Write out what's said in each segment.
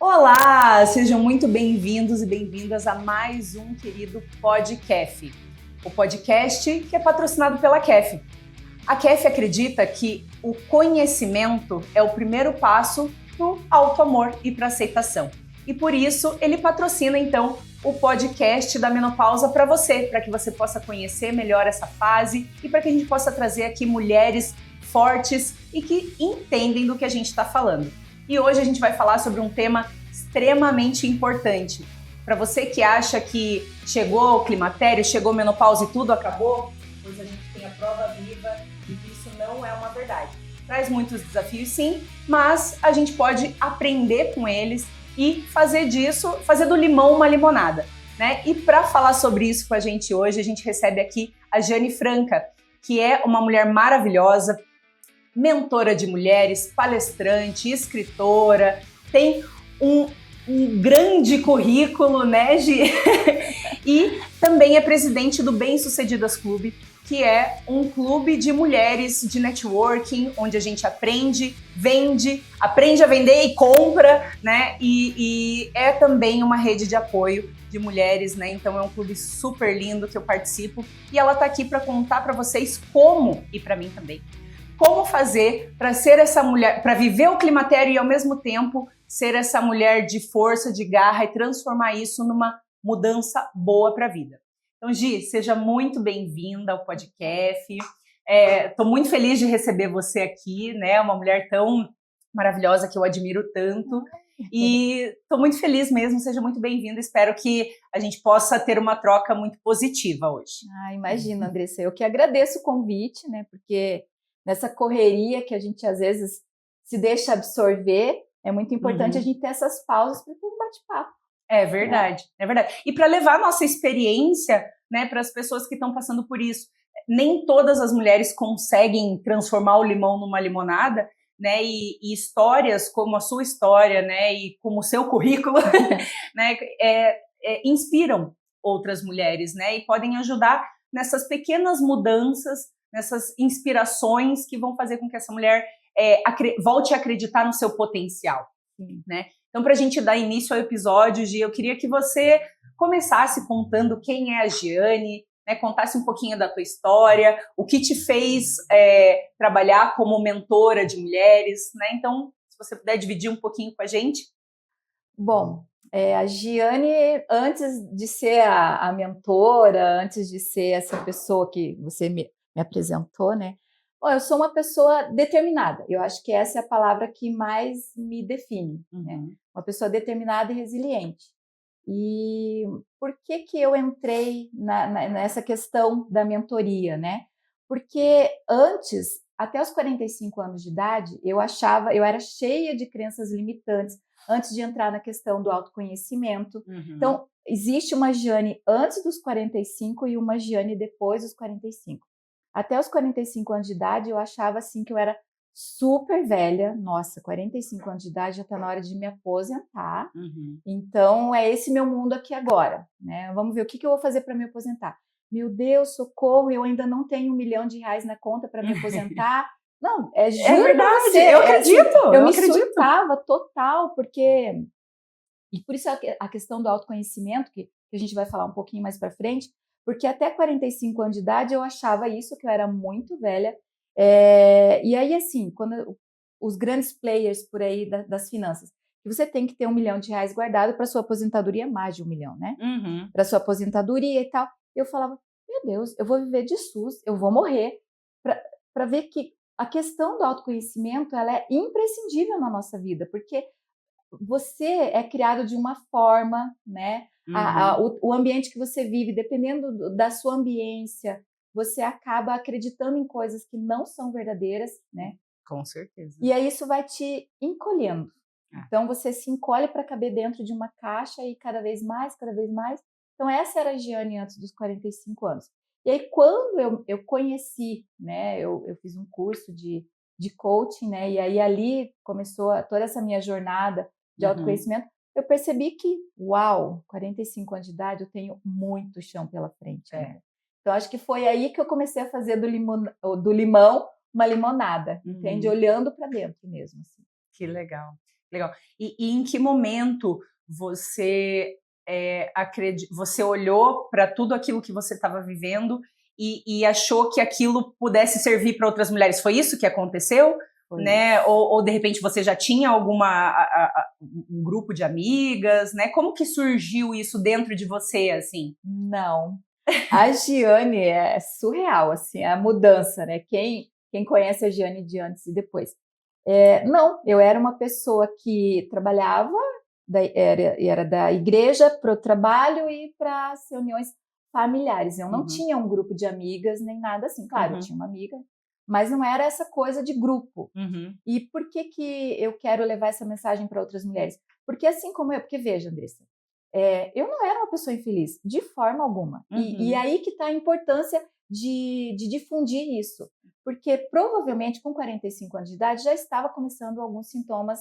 Olá, sejam muito bem-vindos e bem-vindas a mais um querido podcast. O podcast que é patrocinado pela KEF. A KEF acredita que o conhecimento é o primeiro passo para o auto-amor e para a aceitação. E por isso ele patrocina então o podcast da menopausa para você, para que você possa conhecer melhor essa fase e para que a gente possa trazer aqui mulheres fortes e que entendem do que a gente está falando. E hoje a gente vai falar sobre um tema extremamente importante. Para você que acha que chegou o climatério, chegou a menopausa e tudo acabou, pois a gente tem a prova viva de que isso não é uma verdade. Traz muitos desafios sim, mas a gente pode aprender com eles e fazer do limão uma limonada, né? E para falar sobre isso com a gente hoje, a gente recebe aqui a Jane Franca, que é uma mulher maravilhosa, mentora de mulheres, palestrante, escritora, tem um grande currículo, né, Gi? E também é presidente do Bem-Sucedidas Clube, que é um clube de mulheres de networking, onde a gente aprende, vende, aprende a vender e compra, né? E é também uma rede de apoio de mulheres, né? Então é um clube super lindo que eu participo. E ela tá aqui para contar para vocês como, e para mim também, como fazer para ser essa mulher, para viver o climatério e ao mesmo tempo ser essa mulher de força, de garra e transformar isso numa mudança boa para a vida. Então, Gi, seja muito bem-vinda ao podcast. Estou muito feliz de receber você aqui, né? Uma mulher tão maravilhosa que eu admiro tanto. E estou muito feliz mesmo, seja muito bem-vinda. Espero que a gente possa ter uma troca muito positiva hoje. Imagina, Andressa, eu que agradeço o convite, né? Porque nessa correria que a gente às vezes se deixa absorver, é muito importante a gente ter essas pausas para ter um bate-papo. É verdade, é verdade. E para levar a nossa experiência, né, para as pessoas que estão passando por isso. Nem todas as mulheres conseguem transformar o limão numa limonada, né? E histórias como a sua história, né? E como o seu currículo, né? Inspiram outras mulheres, né? E podem ajudar nessas pequenas mudanças, nessas inspirações que vão fazer com que essa mulher volte a acreditar no seu potencial, né? Então, para a gente dar início ao episódio, Gi, eu queria que você começasse contando quem é a Giane, né, contasse um pouquinho da tua história, o que te fez trabalhar como mentora de mulheres, né? Então, se você puder dividir um pouquinho com a gente. Bom, a Giane, antes de ser a mentora, antes de ser essa pessoa que você me apresentou, né? Bom, eu sou uma pessoa determinada. Eu acho que essa é a palavra que mais me define, né? Uma pessoa determinada e resiliente. E por que eu entrei nessa questão da mentoria, né? Porque antes, até os 45 anos de idade, eu era cheia de crenças limitantes antes de entrar na questão do autoconhecimento. Então, existe uma Giane antes dos 45 e uma Giane depois dos 45. Até os 45 anos de idade, eu achava assim que eu era super velha. Nossa, 45 anos de idade já está na hora de me aposentar. Então, é esse meu mundo aqui agora, né? Vamos ver o que eu vou fazer para me aposentar. Meu Deus, socorro, eu ainda não tenho R$ 1.000.000 na conta para me aposentar. Não, juro verdade, você, eu acredito. Assim, eu me surtava total, porque... E por isso a questão do autoconhecimento, que a gente vai falar um pouquinho mais para frente, porque até 45 anos de idade eu achava isso, que eu era muito velha. E aí, assim, quando os grandes players por aí das finanças, que você tem que ter R$ 1.000.000 guardado para sua aposentadoria, mais de 1 milhão, né? Para sua aposentadoria e tal. Eu falava, meu Deus, eu vou viver de SUS, eu vou morrer, para ver que a questão do autoconhecimento ela é imprescindível na nossa vida, porque você é criado de uma forma, né? O ambiente que você vive, dependendo da sua ambiência, você acaba acreditando em coisas que não são verdadeiras, né? Com certeza. E aí isso vai te encolhendo. Então você se encolhe para caber dentro de uma caixa e cada vez mais, cada vez mais. Então essa era a Giane antes dos 45 anos. E aí quando eu conheci, né? Eu fiz um curso de coaching, né? E aí ali começou toda essa minha jornada de autoconhecimento, eu percebi que, uau, 45 anos de idade, eu tenho muito chão pela frente. Né? Então, acho que foi aí que eu comecei a fazer do limão uma limonada, entende? Olhando para dentro mesmo. Assim. Que legal. Legal. E em que momento você você olhou para tudo aquilo que você estava vivendo e achou que aquilo pudesse servir para outras mulheres? Foi isso que aconteceu? Né? Ou de repente você já tinha um grupo de amigas, né? Como que surgiu isso dentro de você, assim? Não. A Giane é surreal, assim, a mudança, né? Quem conhece a Giane de antes e depois. Não, eu era uma pessoa que trabalhava, era da igreja para o trabalho e para as reuniões familiares. Eu não tinha um grupo de amigas nem nada assim. Claro, eu tinha uma amiga, mas não era essa coisa de grupo. E por que eu quero levar essa mensagem para outras mulheres? Porque assim como porque veja, Andressa, eu não era uma pessoa infeliz, de forma alguma. E aí que está a importância de difundir isso. Porque provavelmente com 45 anos de idade já estava começando alguns sintomas,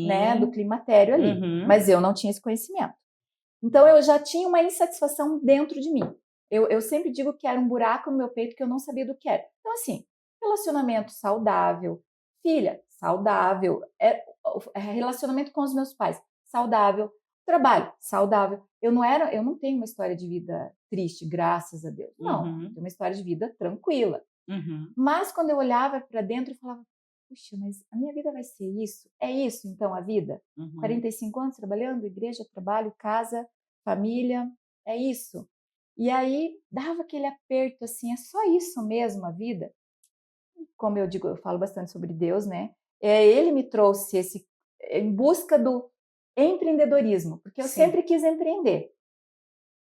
né, do climatério ali. Mas eu não tinha esse conhecimento. Então eu já tinha uma insatisfação dentro de mim. Eu sempre digo que era um buraco no meu peito que eu não sabia do que era. Então assim, relacionamento saudável, filha, saudável, relacionamento com os meus pais, saudável, trabalho, saudável. Eu não tenho uma história de vida triste, graças a Deus. Não, eu tenho uma história de vida tranquila. Mas quando eu olhava para dentro, eu falava, puxa, mas a minha vida vai ser isso? É isso, então, a vida? 45 anos trabalhando, igreja, trabalho, casa, família, é isso? E aí, dava aquele aperto, assim, é só isso mesmo a vida? Como eu digo, eu falo bastante sobre Deus, né? Ele me trouxe em busca do empreendedorismo, porque eu sempre quis empreender,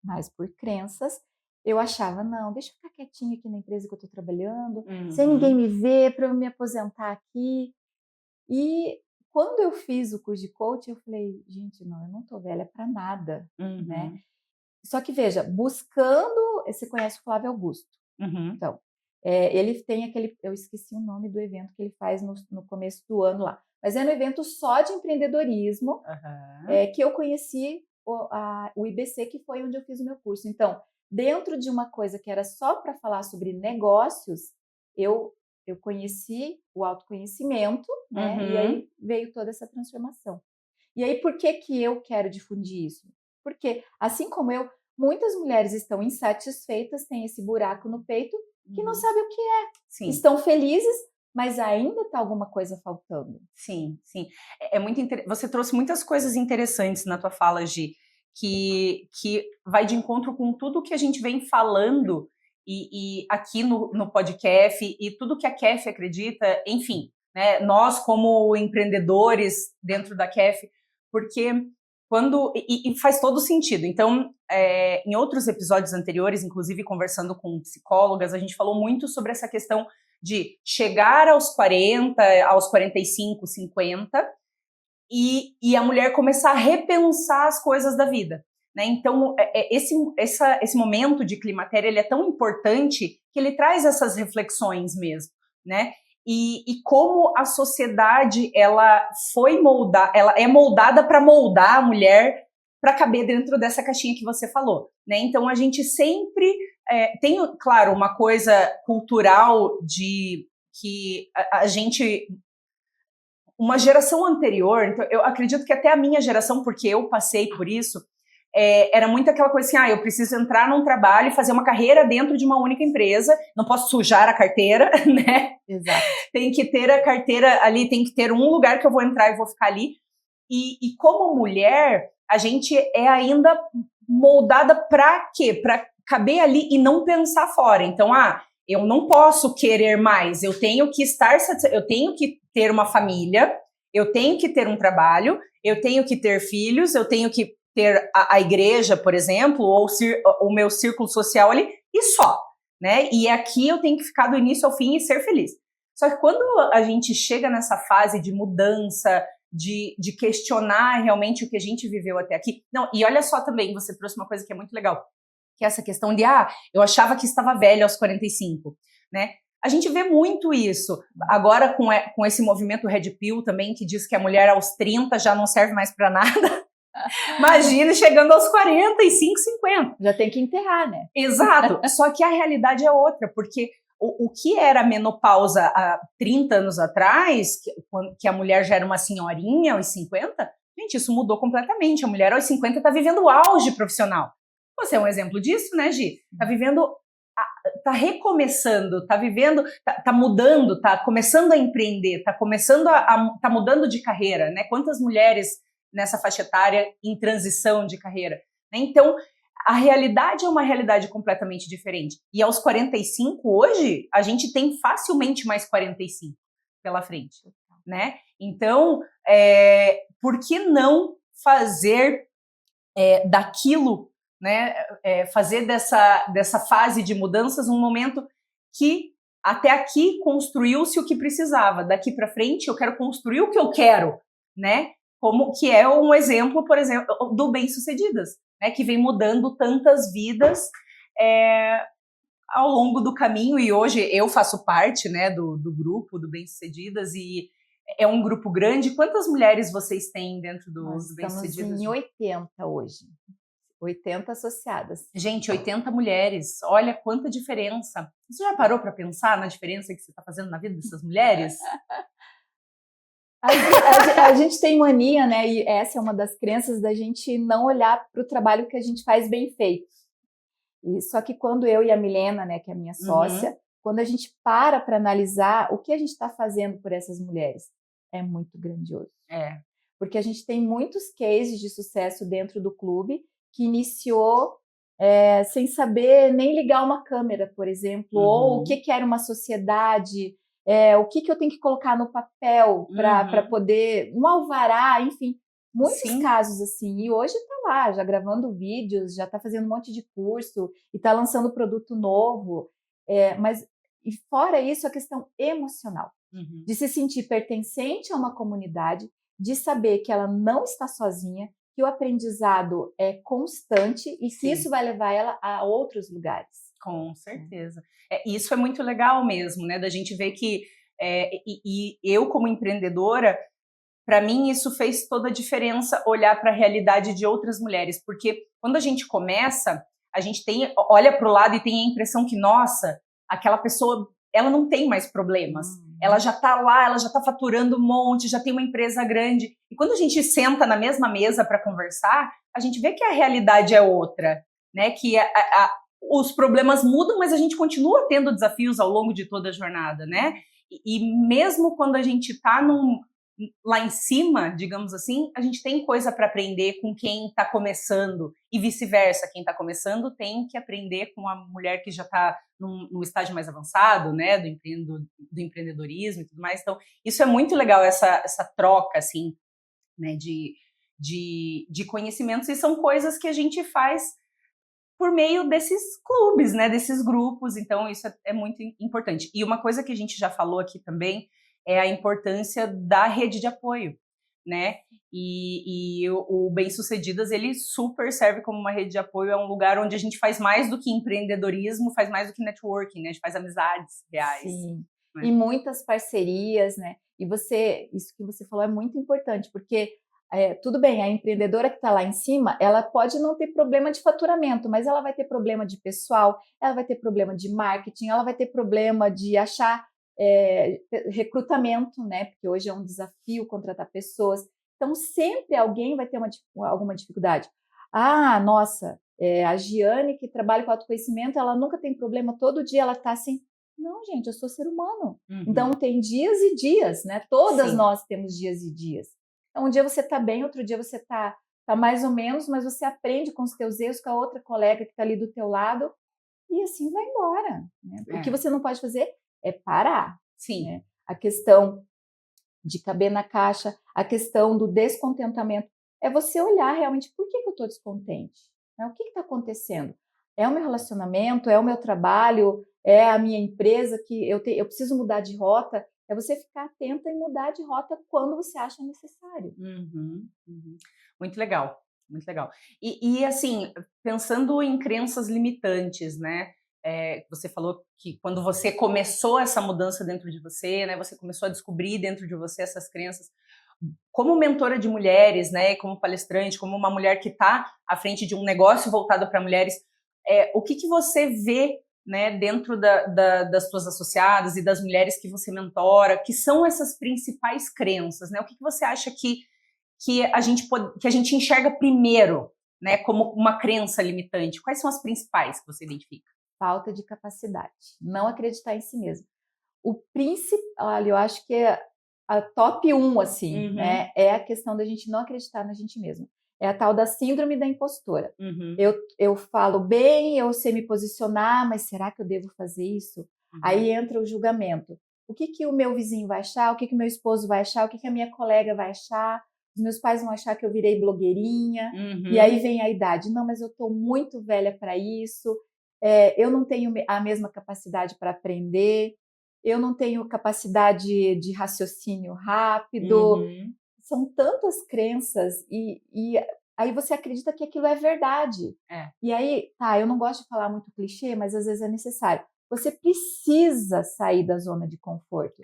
mas por crenças, eu achava, não, deixa eu ficar quietinha aqui na empresa que eu estou trabalhando, sem ninguém me ver, para eu me aposentar aqui. E quando eu fiz o curso de coaching, eu falei, gente, não, eu não estou velha para nada, né? Só que veja, buscando, você conhece o Flávio Augusto. Então, ele tem eu esqueci o nome do evento que ele faz no começo do ano lá, mas é um evento só de empreendedorismo, que eu conheci o IBC, que foi onde eu fiz o meu curso. Então, dentro de uma coisa que era só para falar sobre negócios, eu conheci o autoconhecimento, né? E aí veio toda essa transformação. E aí, por que eu quero difundir isso? Porque, assim como eu, muitas mulheres estão insatisfeitas, têm esse buraco no peito, que não sabem o que é. Sim. Estão felizes, mas ainda está alguma coisa faltando. Sim, sim. É muito Você trouxe muitas coisas interessantes na tua fala, Gi, que vai de encontro com tudo que a gente vem falando e aqui no podcast e tudo que a KEF acredita, enfim, né, nós como empreendedores dentro da KEF, porque e faz todo sentido. Então, em outros episódios anteriores, inclusive conversando com psicólogas, a gente falou muito sobre essa questão de chegar aos 40, aos 45, 50 e a mulher começar a repensar as coisas da vida, né? Então, esse momento de climatério, ele é tão importante que ele traz essas reflexões mesmo, né? E como a sociedade, ela é moldada para moldar a mulher para caber dentro dessa caixinha que você falou, né? Então, a gente sempre tem, claro, uma coisa cultural de que a gente... Uma geração anterior, então eu acredito que até a minha geração, porque eu passei por isso, era muito aquela coisa assim, eu preciso entrar num trabalho e fazer uma carreira dentro de uma única empresa, não posso sujar a carteira, né? Exato. Tem que ter a carteira ali, tem que ter um lugar que eu vou entrar e vou ficar ali. E como mulher, a gente é ainda moldada para quê? Para caber ali e não pensar fora. Então, eu não posso querer mais, eu tenho que eu tenho que ter uma família, eu tenho que ter um trabalho, eu tenho que ter filhos, eu tenho que ter a igreja, por exemplo, ou o meu círculo social ali, e só, né? E aqui eu tenho que ficar do início ao fim e ser feliz. Só que quando a gente chega nessa fase de mudança, de questionar realmente o que a gente viveu até aqui... Não, e olha só também, você trouxe uma coisa que é muito legal, que é essa questão de, eu achava que estava velha aos 45, né? A gente vê muito isso. Agora, com esse movimento Red Pill também, que diz que a mulher aos 30 já não serve mais para nada. Imagina chegando aos 45, 50. Já tem que enterrar, né? Exato. Só que a realidade é outra, porque o que era a menopausa há 30 anos atrás, que a mulher já era uma senhorinha aos 50, gente, isso mudou completamente. A mulher aos 50 está vivendo o auge profissional. Você é um exemplo disso, né, Gi? Está vivendo, está recomeçando, está vivendo, está mudando, está começando a empreender, está começando tá mudando de carreira, né? Quantas mulheres nessa faixa etária em transição de carreira, né? Então, a realidade é uma realidade completamente diferente. E aos 45, hoje, a gente tem facilmente mais 45 pela frente, né? Então, por que não fazer daquilo, né? Fazer dessa fase de mudanças um momento que até aqui construiu-se o que precisava. Daqui para frente, eu quero construir o que eu quero, né? Como que é um exemplo, por exemplo, do Bem-Sucedidas, né, que vem mudando tantas vidas ao longo do caminho, e hoje eu faço parte, né, do grupo do Bem-Sucedidas, e é um grupo grande. Quantas mulheres vocês têm dentro do Bem-Sucedidas? Estamos em 80 hoje, 80 associadas. Gente, 80 mulheres, olha quanta diferença. Você já parou para pensar na diferença que você está fazendo na vida dessas mulheres? A gente tem mania, né? E essa é uma das crenças da gente não olhar para o trabalho que a gente faz bem feito. E só que quando eu e a Milena, né, que é a minha sócia, quando a gente para analisar o que a gente está fazendo por essas mulheres, é muito grandioso. Porque a gente tem muitos cases de sucesso dentro do clube que iniciou sem saber nem ligar uma câmera, por exemplo, ou o que era uma sociedade. O que eu tenho que colocar no papel para poder, um alvará, enfim, muitos casos assim. E hoje está lá, já gravando vídeos, já está fazendo um monte de curso e está lançando produto novo. Mas, e fora isso, a questão emocional, de se sentir pertencente a uma comunidade, de saber que ela não está sozinha, que o aprendizado é constante e que isso vai levar ela a outros lugares. Com certeza. Isso é muito legal mesmo, né? Da gente ver que, e eu como empreendedora, para mim isso fez toda a diferença, olhar para a realidade de outras mulheres, porque quando a gente começa, a gente olha para o lado e tem a impressão que, nossa, aquela pessoa, ela não tem mais problemas. Ela já está lá, ela já está faturando um monte, já tem uma empresa grande. E quando a gente senta na mesma mesa para conversar, a gente vê que a realidade é outra, né? Que os problemas mudam, mas a gente continua tendo desafios ao longo de toda a jornada, né? E mesmo quando a gente está lá em cima, digamos assim, a gente tem coisa para aprender com quem está começando, e vice-versa, quem está começando tem que aprender com a mulher que já está num estágio mais avançado, né, do empreendedorismo e tudo mais. Então, isso é muito legal, essa troca, assim, né, de conhecimentos, e são coisas que a gente faz por meio desses clubes, né, desses grupos. Então isso é muito importante. E uma coisa que a gente já falou aqui também é a importância da rede de apoio, né? E o Bem-Sucedidas, ele super serve como uma rede de apoio, é um lugar onde a gente faz mais do que empreendedorismo, faz mais do que networking, né? A gente faz amizades reais. Sim, né? E muitas parcerias, né? E isso que você falou é muito importante, porque tudo bem, a empreendedora que está lá em cima, ela pode não ter problema de faturamento, mas ela vai ter problema de pessoal, ela vai ter problema de marketing, ela vai ter problema de achar recrutamento, né? Porque hoje é um desafio contratar pessoas. Então, sempre alguém vai ter alguma dificuldade. Ah, nossa, a Giane, que trabalha com autoconhecimento, ela nunca tem problema, todo dia ela está assim. Não, gente, eu sou ser humano. Então, tem dias e dias, né? Todas nós temos dias e dias. Então, um dia você está bem, outro dia você está mais ou menos, mas você aprende com os teus erros, com a outra colega que está ali do teu lado, e assim vai embora. Né? O que você não pode fazer é parar. Sim. Né? A questão de caber na caixa, a questão do descontentamento, é você olhar realmente por que eu estou descontente. Né? O que está acontecendo? É o meu relacionamento? É o meu trabalho? É a minha empresa que eu preciso mudar de rota? É você ficar atenta e mudar de rota quando você acha necessário. Muito legal, muito legal. E assim, pensando em crenças limitantes, né? Você falou que quando você começou essa mudança dentro de você, né? Você começou a descobrir dentro de você essas crenças. Como mentora de mulheres, né? Como palestrante, como uma mulher que está à frente de um negócio voltado para mulheres, o que você vê né, dentro das tuas associadas e das mulheres que você mentora, que são essas principais crenças, né? O que você acha que a gente enxerga primeiro, né, como uma crença limitante? Quais são as principais que você identifica? Falta de capacidade, não acreditar em si mesmo. O principal, olha, eu acho que é a top 1, assim, né, é a questão da gente não acreditar na gente mesmo. É a tal da síndrome da impostora. Eu falo bem, eu sei me posicionar, mas será que eu devo fazer isso? Aí entra o julgamento. O que o meu vizinho vai achar? O que o meu esposo vai achar? O que a minha colega vai achar? Os meus pais vão achar que eu virei blogueirinha. E aí vem a idade. Não, mas eu estou muito velha para isso. Eu não tenho a mesma capacidade para aprender. Eu não tenho capacidade de raciocínio rápido. São tantas crenças e aí você acredita que aquilo é verdade. E aí, tá, eu não gosto de falar muito clichê, mas às vezes é necessário. Você precisa sair da zona de conforto.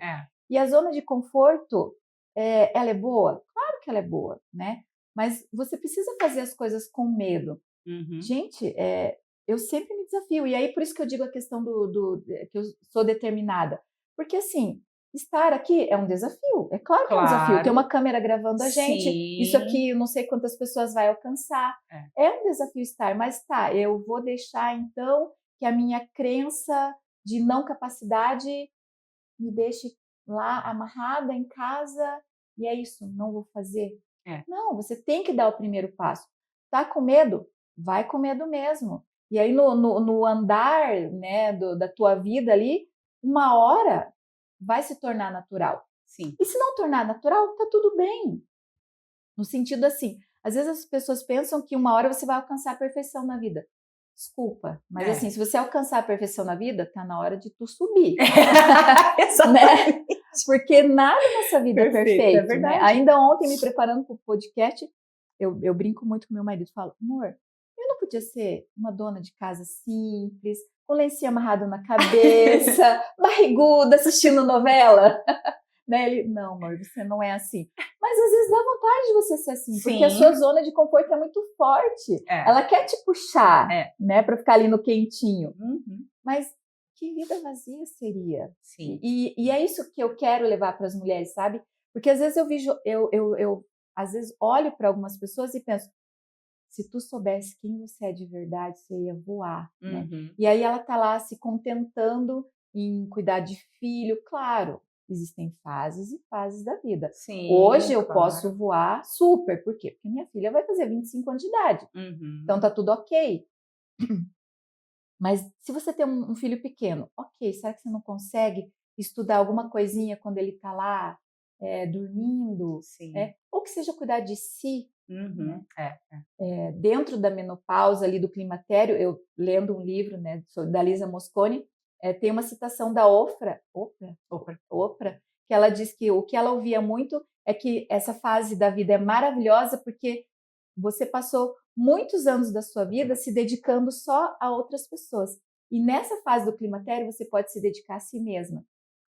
E a zona de conforto, ela é boa? Claro que ela é boa, né? Mas você precisa fazer as coisas com medo. Gente, eu sempre me desafio. E aí, por isso que eu digo a questão que eu sou determinada. Porque, assim, estar aqui é um desafio. É claro que é um desafio. Tem uma câmera gravando a gente. Sim. Isso aqui, eu não sei quantas pessoas vai alcançar. É um desafio estar. Mas tá, eu vou deixar, então, que a minha crença de não capacidade me deixe lá amarrada em casa. E é isso, não vou fazer. Não, você tem que dar o primeiro passo. Tá com medo? Vai com medo mesmo. E aí, no andar, né, da tua vida ali, uma hora vai se tornar natural. Sim. E se não tornar natural, tá tudo bem. No sentido assim, às vezes as pessoas pensam que uma hora você vai alcançar a perfeição na vida. Desculpa, mas assim, se você alcançar a perfeição na vida, tá na hora de tu subir. Né? Porque nada nessa vida é perfeito. É verdade. Né? Ainda ontem, me preparando para o podcast, eu brinco muito com meu marido, falo, amor, eu não podia ser uma dona de casa simples, com lencinho amarrado na cabeça, barriguda, assistindo novela? Né? Ele, não, amor, você não é assim. Mas às vezes dá vontade de você ser assim, porque a sua zona de conforto é muito forte. Ela quer te puxar, né, para ficar ali no quentinho. Mas que vida vazia seria? Sim. E é isso que eu quero levar para as mulheres, sabe? Porque às vezes eu às vezes olho para algumas pessoas e penso, se tu soubesse quem você é de verdade, você ia voar, né? E aí ela tá lá se contentando em cuidar de filho. Claro, existem fases e fases da vida. Sim, hoje eu posso voar super. Por quê? Porque minha filha vai fazer 25 anos de idade. Então tá tudo ok. Mas se você tem um filho pequeno, ok, será que você não consegue estudar alguma coisinha quando ele tá lá dormindo? Ou que seja cuidar de si. Né? Dentro da menopausa ali do climatério, eu lendo um livro, né, da Lisa Mosconi, tem uma citação da Oprah, que ela diz que o que ela ouvia muito é que essa fase da vida é maravilhosa porque você passou muitos anos da sua vida se dedicando só a outras pessoas. E nessa fase do climatério você pode se dedicar a si mesma.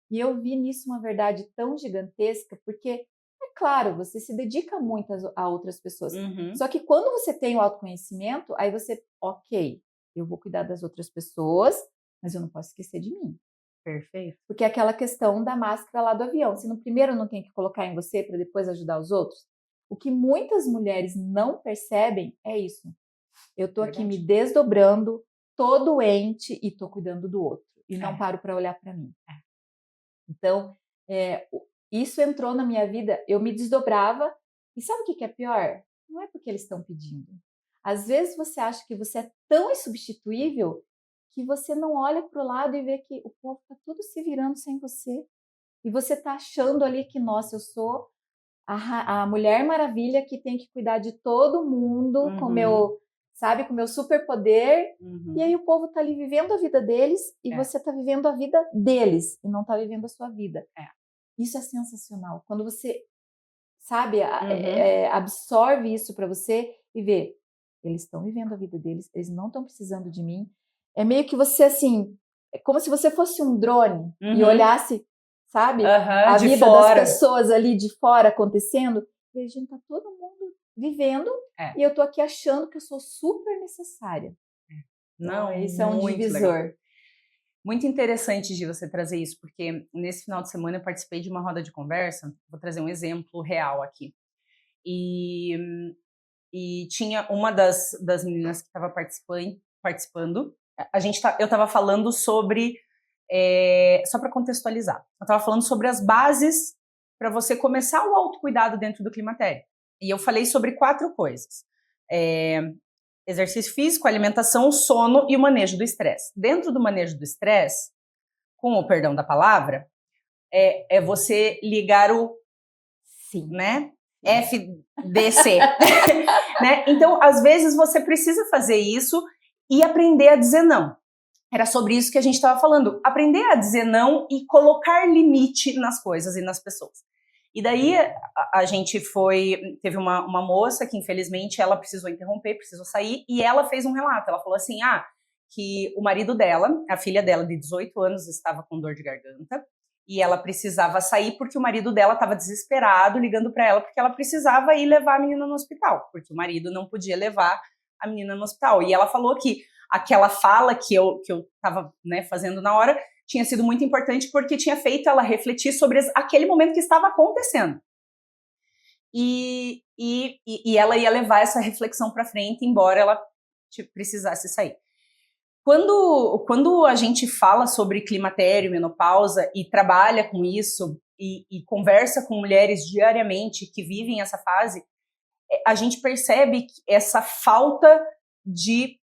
E eu vi nisso uma verdade tão gigantesca, porque claro, você se dedica muito a outras pessoas. Só que quando você tem o autoconhecimento, aí você, ok, eu vou cuidar das outras pessoas, mas eu não posso esquecer de mim. Perfeito. Porque é aquela questão da máscara lá do avião. Se no primeiro não tem que colocar em você para depois ajudar os outros, o que muitas mulheres não percebem é isso. Eu tô aqui me desdobrando, tô doente e tô cuidando do outro. E não paro para olhar para mim. Então, isso entrou na minha vida, eu me desdobrava, e sabe o que é pior? Não é porque eles estão pedindo. Às vezes você acha que você é tão insubstituível que você não olha para o lado e vê que o povo está tudo se virando sem você. E você está achando ali que, nossa, eu sou a Mulher Maravilha que tem que cuidar de todo mundo com meu, sabe, com meu superpoder. E aí o povo está ali vivendo a vida deles e você está vivendo a vida deles e não está vivendo a sua vida. Isso é sensacional. Quando você, sabe, absorve isso para você e vê, eles estão vivendo a vida deles, eles não estão precisando de mim. É meio que você, assim, é como se você fosse um drone e olhasse, sabe, a vida das pessoas ali de fora acontecendo. E a gente tá todo mundo vivendo e eu tô aqui achando que eu sou super necessária. Não, então, isso é um divisor. Legal. Muito interessante de você trazer isso, porque nesse final de semana eu participei de uma roda de conversa, vou trazer um exemplo real aqui. E, e tinha uma das meninas que estava participando, eu estava falando sobre, só para contextualizar, eu estava falando sobre as bases para você começar o autocuidado dentro do climatério. E eu falei sobre 4 coisas. Exercício físico, alimentação, sono e o manejo do estresse. Dentro do manejo do estresse, com o perdão da palavra, é você ligar o Sim. Né? FDC. Né? Então, às vezes, você precisa fazer isso e aprender a dizer não. Era sobre isso que a gente estava falando. Aprender a dizer não e colocar limite nas coisas e nas pessoas. E daí a gente teve uma moça que infelizmente ela precisou interromper, precisou sair, e ela fez um relato. Ela falou assim, que o marido dela, a filha dela de 18 anos, estava com dor de garganta, e ela precisava sair porque o marido dela estava desesperado, ligando para ela, porque ela precisava ir levar a menina no hospital, porque o marido não podia levar a menina no hospital. E ela falou que aquela fala que eu estava, né, fazendo na hora tinha sido muito importante porque tinha feito ela refletir sobre aquele momento que estava acontecendo. E ela ia levar essa reflexão para frente, embora ela precisasse sair. Quando a gente fala sobre climatério, menopausa e trabalha com isso e conversa com mulheres diariamente que vivem essa fase, a gente percebe essa falta de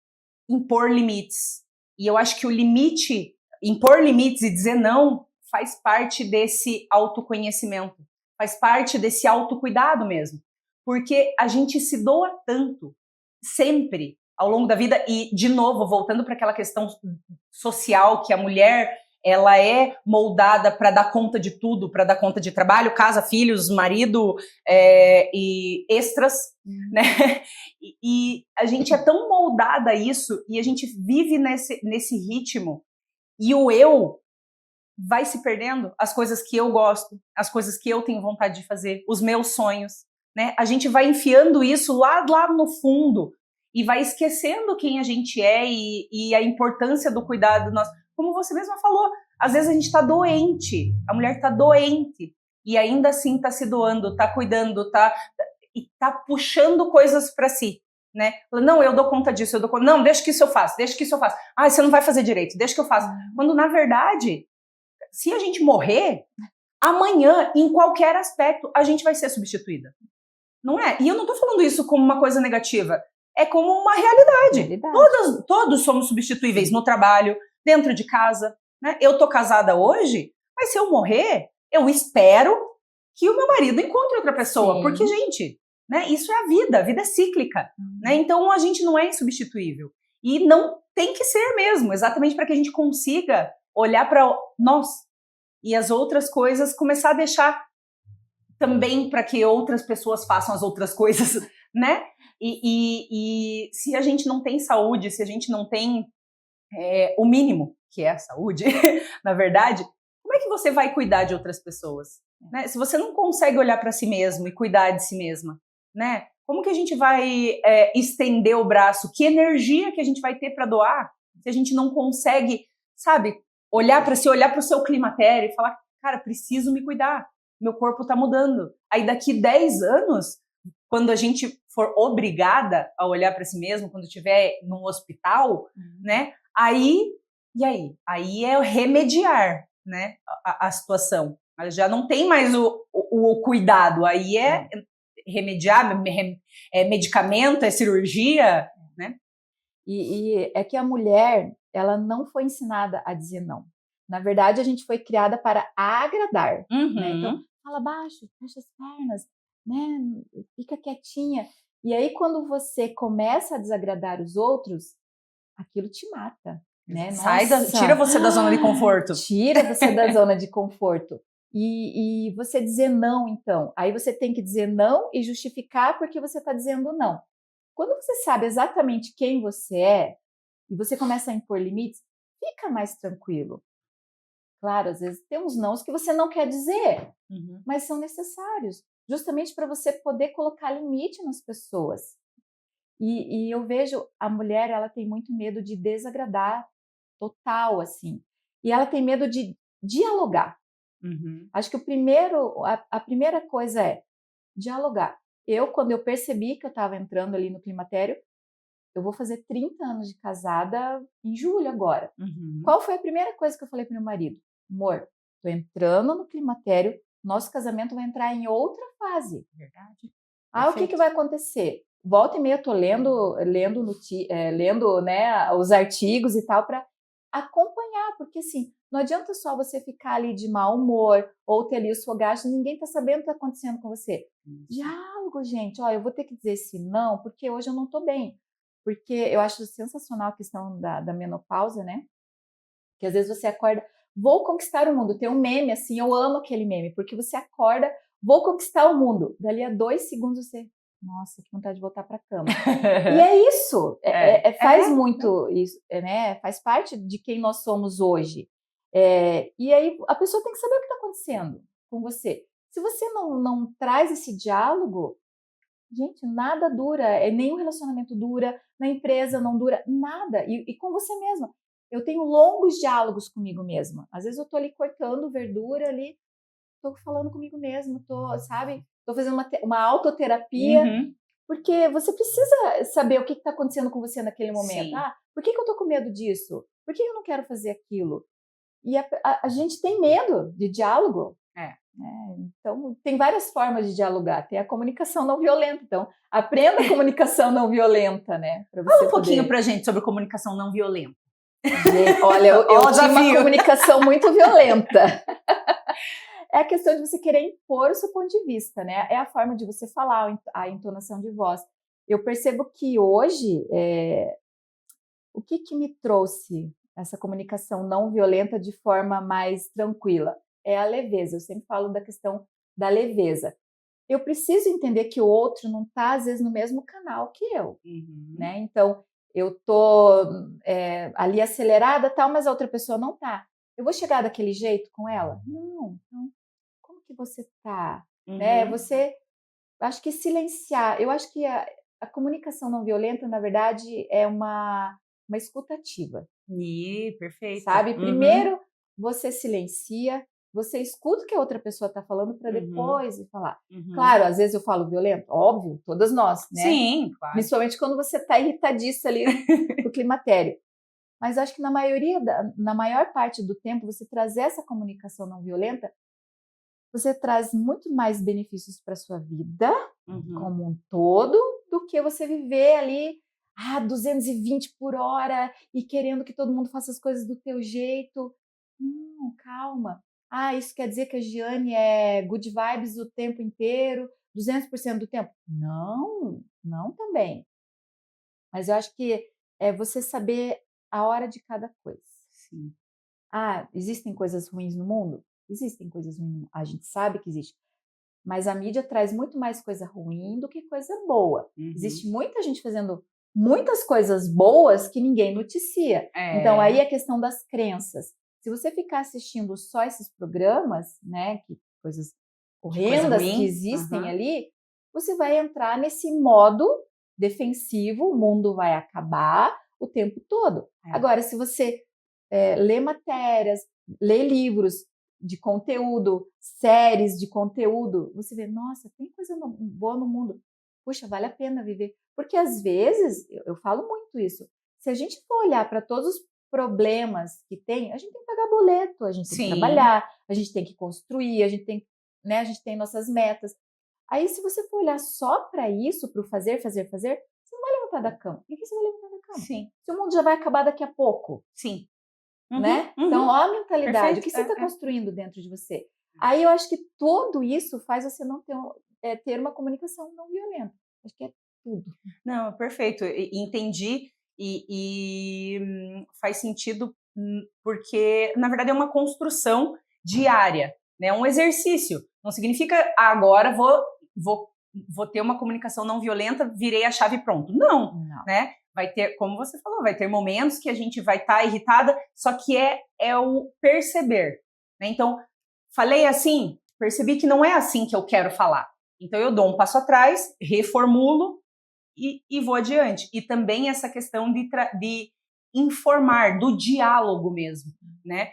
impor limites. E eu acho que o limite, impor limites e dizer não, faz parte desse autoconhecimento, faz parte desse autocuidado mesmo. Porque a gente se doa tanto, sempre, ao longo da vida, e, de novo, voltando para aquela questão social, que a mulher ela é moldada para dar conta de tudo, para dar conta de trabalho, casa, filhos, marido e extras, né? E a gente é tão moldada a isso e a gente vive nesse ritmo e o eu vai se perdendo, as coisas que eu gosto, as coisas que eu tenho vontade de fazer, os meus sonhos, né? A gente vai enfiando isso lá no fundo e vai esquecendo quem a gente é e a importância do cuidado nosso. Como você mesma falou, às vezes a gente está doente, a mulher está doente e ainda assim está se doando, está cuidando, está puxando coisas para si, né? Não, eu dou conta disso, não, deixa que isso eu faço. Você não vai fazer direito, deixa que eu faço. Quando, na verdade, se a gente morrer, amanhã, em qualquer aspecto, a gente vai ser substituída. Não é? E eu não estou falando isso como uma coisa negativa, é como uma realidade. Todos somos substituíveis no trabalho, dentro de casa, né? Eu tô casada hoje, mas se eu morrer, eu espero que o meu marido encontre outra pessoa. Sim. Porque, gente, né, isso é a vida é cíclica. Né? Então a gente não é insubstituível. E não tem que ser mesmo, exatamente para que a gente consiga olhar para nós e as outras coisas, começar a deixar também para que outras pessoas façam as outras coisas, né? E se a gente não tem saúde, se a gente não tem o mínimo, que é a saúde, na verdade, como é que você vai cuidar de outras pessoas? Né? Se você não consegue olhar para si mesmo e cuidar de si mesma, né? Como que a gente vai estender o braço? Que energia que a gente vai ter para doar se a gente não consegue, sabe, olhar para si, olhar para o seu climatério e falar, cara, preciso me cuidar, meu corpo está mudando. Aí daqui 10 anos, quando a gente for obrigada a olhar para si mesmo, quando estiver no hospital, né? Aí é remediar, né, a situação. Já não tem mais o cuidado, aí é remediar, medicamento, é cirurgia, né? E é que a mulher, ela não foi ensinada a dizer não. Na verdade, a gente foi criada para agradar, né? Então, fala baixo, fecha as pernas, né? Fica quietinha. E aí, quando você começa a desagradar os outros, aquilo te mata, né? Tira você da zona de conforto. Tira você da zona de conforto. E você dizer não, então. Aí você tem que dizer não e justificar porque você está dizendo não. Quando você sabe exatamente quem você é e você começa a impor limites, fica mais tranquilo. Claro, às vezes tem uns nãos que você não quer dizer, mas são necessários, justamente para você poder colocar limite nas pessoas. E eu vejo a mulher, ela tem muito medo de desagradar total, assim. e ela tem medo de dialogar. Acho que a primeira coisa é dialogar. Quando eu percebi que eu estava entrando ali no climatério, eu vou fazer 30 anos de casada em julho agora. Qual foi a primeira coisa que eu falei para meu marido? Amor, tô entrando no climatério, nosso casamento vai entrar em outra fase. Verdade. O que vai acontecer? Volta e meia eu tô lendo, né, os artigos e tal para acompanhar, porque assim, não adianta só você ficar ali de mau humor ou ter ali os fogachos, ninguém tá sabendo o que tá acontecendo com você. Diálogo, gente. Eu vou ter que dizer esse não, porque hoje eu não tô bem. Porque eu acho sensacional a questão da menopausa, né? Que às vezes você acorda, vou conquistar o mundo. Tem um meme assim, eu amo aquele meme, porque você acorda, vou conquistar o mundo. Dali a 2 segundos você, nossa, que vontade de voltar para a cama. E é isso, faz muito isso, né? Faz parte de quem nós somos hoje. E aí a pessoa tem que saber o que está acontecendo com você. Se você não traz esse diálogo, gente, nada dura, nenhum relacionamento dura, na empresa não dura nada. E com você mesma. Eu tenho longos diálogos comigo mesma. Às vezes eu tô ali cortando verdura ali, tô falando comigo mesma, sabe? Tô fazendo uma autoterapia, porque você precisa saber o que está acontecendo com você naquele momento. Sim. Por que eu tô com medo disso? Por que eu não quero fazer aquilo? E a gente tem medo de diálogo. Então, tem várias formas de dialogar. Tem a comunicação não violenta. Então, aprenda a comunicação não violenta, né? Fala um pouquinho pra gente sobre comunicação não violenta. Gente, olha, eu tinha uma comunicação muito violenta. É a questão de você querer impor o seu ponto de vista, né? É a forma de você falar, a entonação de voz. Eu percebo que hoje, o que me trouxe essa comunicação não violenta de forma mais tranquila? É a leveza. Eu sempre falo da questão da leveza. Eu preciso entender que o outro não está, às vezes, no mesmo canal que eu, né? Então, eu tô ali acelerada, tal, mas a outra pessoa não tá. Eu vou chegar daquele jeito com ela? Não. Então, como que você tá? Né? Você, acho que silenciar. Eu acho que a comunicação não violenta, na verdade, é uma escutativa. Perfeito. Sabe? Primeiro, você silencia, você escuta o que a outra pessoa está falando para depois falar. Claro, às vezes eu falo violento, óbvio, todas nós, né? Sim, claro. Principalmente quando você está irritadiça ali no climatério. Mas acho que na maior parte do tempo, você trazer essa comunicação não violenta, você traz muito mais benefícios para sua vida como um todo do que você viver ali 220 por hora e querendo que todo mundo faça as coisas do teu jeito. Não, calma. Isso quer dizer que a Giane é good vibes o tempo inteiro, 200% do tempo? Não também. Mas eu acho que é você saber a hora de cada coisa. Sim. Existem coisas ruins no mundo? Existem coisas ruins, a gente sabe que existe. Mas a mídia traz muito mais coisa ruim do que coisa boa. Existe muita gente fazendo muitas coisas boas que ninguém noticia. Então, aí é a questão das crenças. Se você ficar assistindo só esses programas, né, que coisas horrendas que existem ali, você vai entrar nesse modo defensivo, o mundo vai acabar o tempo todo. Agora, se você lê matérias, lê livros de conteúdo, séries de conteúdo, você vê, nossa, tem coisa boa no mundo. Puxa, vale a pena viver. Porque às vezes, eu falo muito isso, se a gente for olhar para todos os problemas que tem, a gente tem que pagar boleto, a gente tem que trabalhar, a gente tem que construir, a gente tem nossas metas. Aí, se você for olhar só para isso, para o fazer, você não vai levantar da cama. Por que você vai levantar da cama? Sim. Se o mundo já vai acabar daqui a pouco. Sim. Né? Então, ó a mentalidade, o que você está construindo dentro de você. Aí eu acho que tudo isso faz você não ter uma comunicação não violenta. Acho que é tudo. Não, perfeito. Entendi e faz sentido porque, na verdade, é uma construção diária, né? Um exercício. Não significa agora vou ter uma comunicação não violenta, virei a chave e pronto. Não. Né? Vai ter, como você falou, vai ter momentos que a gente vai estar irritada, só que é o perceber. Né? Então, falei assim, percebi que não é assim que eu quero falar. Então, eu dou um passo atrás, reformulo e vou adiante. E também essa questão de informar, do diálogo mesmo. Né?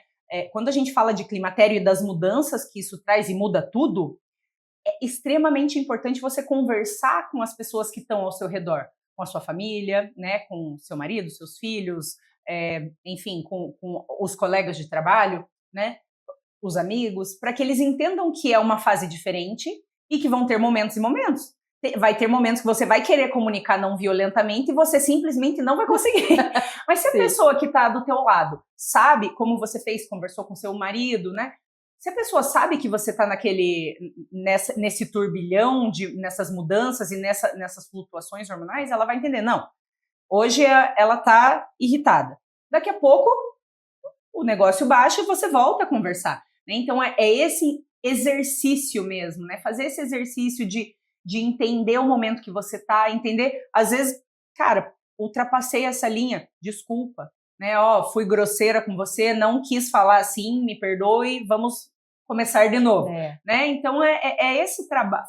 quando a gente fala de climatério e das mudanças que isso traz e muda tudo, é extremamente importante você conversar com as pessoas que estão ao seu redor, com a sua família, né, com seu marido, seus filhos, enfim, com os colegas de trabalho, né, os amigos, para que eles entendam que é uma fase diferente e que vão ter momentos e momentos. Vai ter momentos que você vai querer comunicar não violentamente e você simplesmente não vai conseguir. Mas se a pessoa que está do teu lado sabe, como você fez, conversou com seu marido, né? Se a pessoa sabe que você está nesse turbilhão, nessas mudanças e nessas flutuações hormonais, ela vai entender, não, hoje ela está irritada. Daqui a pouco o negócio baixa e você volta a conversar. Né? Então é esse exercício mesmo, né? Fazer esse exercício de entender o momento que você está, entender, às vezes, cara, ultrapassei essa linha, desculpa, né? Fui grosseira com você, não quis falar assim, me perdoe, vamos começar de novo, né? Então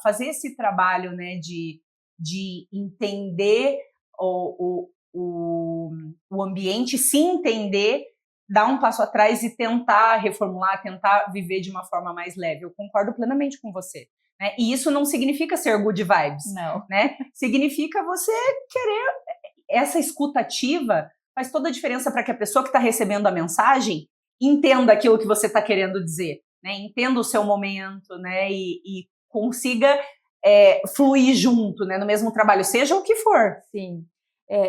fazer esse trabalho, né, de entender o ambiente, se entender, dar um passo atrás e tentar reformular, tentar viver de uma forma mais leve. Eu concordo plenamente com você. Né? E isso não significa ser good vibes. Não. Né? Significa você querer... Essa escutativa faz toda a diferença para que a pessoa que está recebendo a mensagem entenda aquilo que você está querendo dizer. Né? Entenda o seu momento, né? E consiga fluir junto, né? No mesmo trabalho, seja o que for. Sim.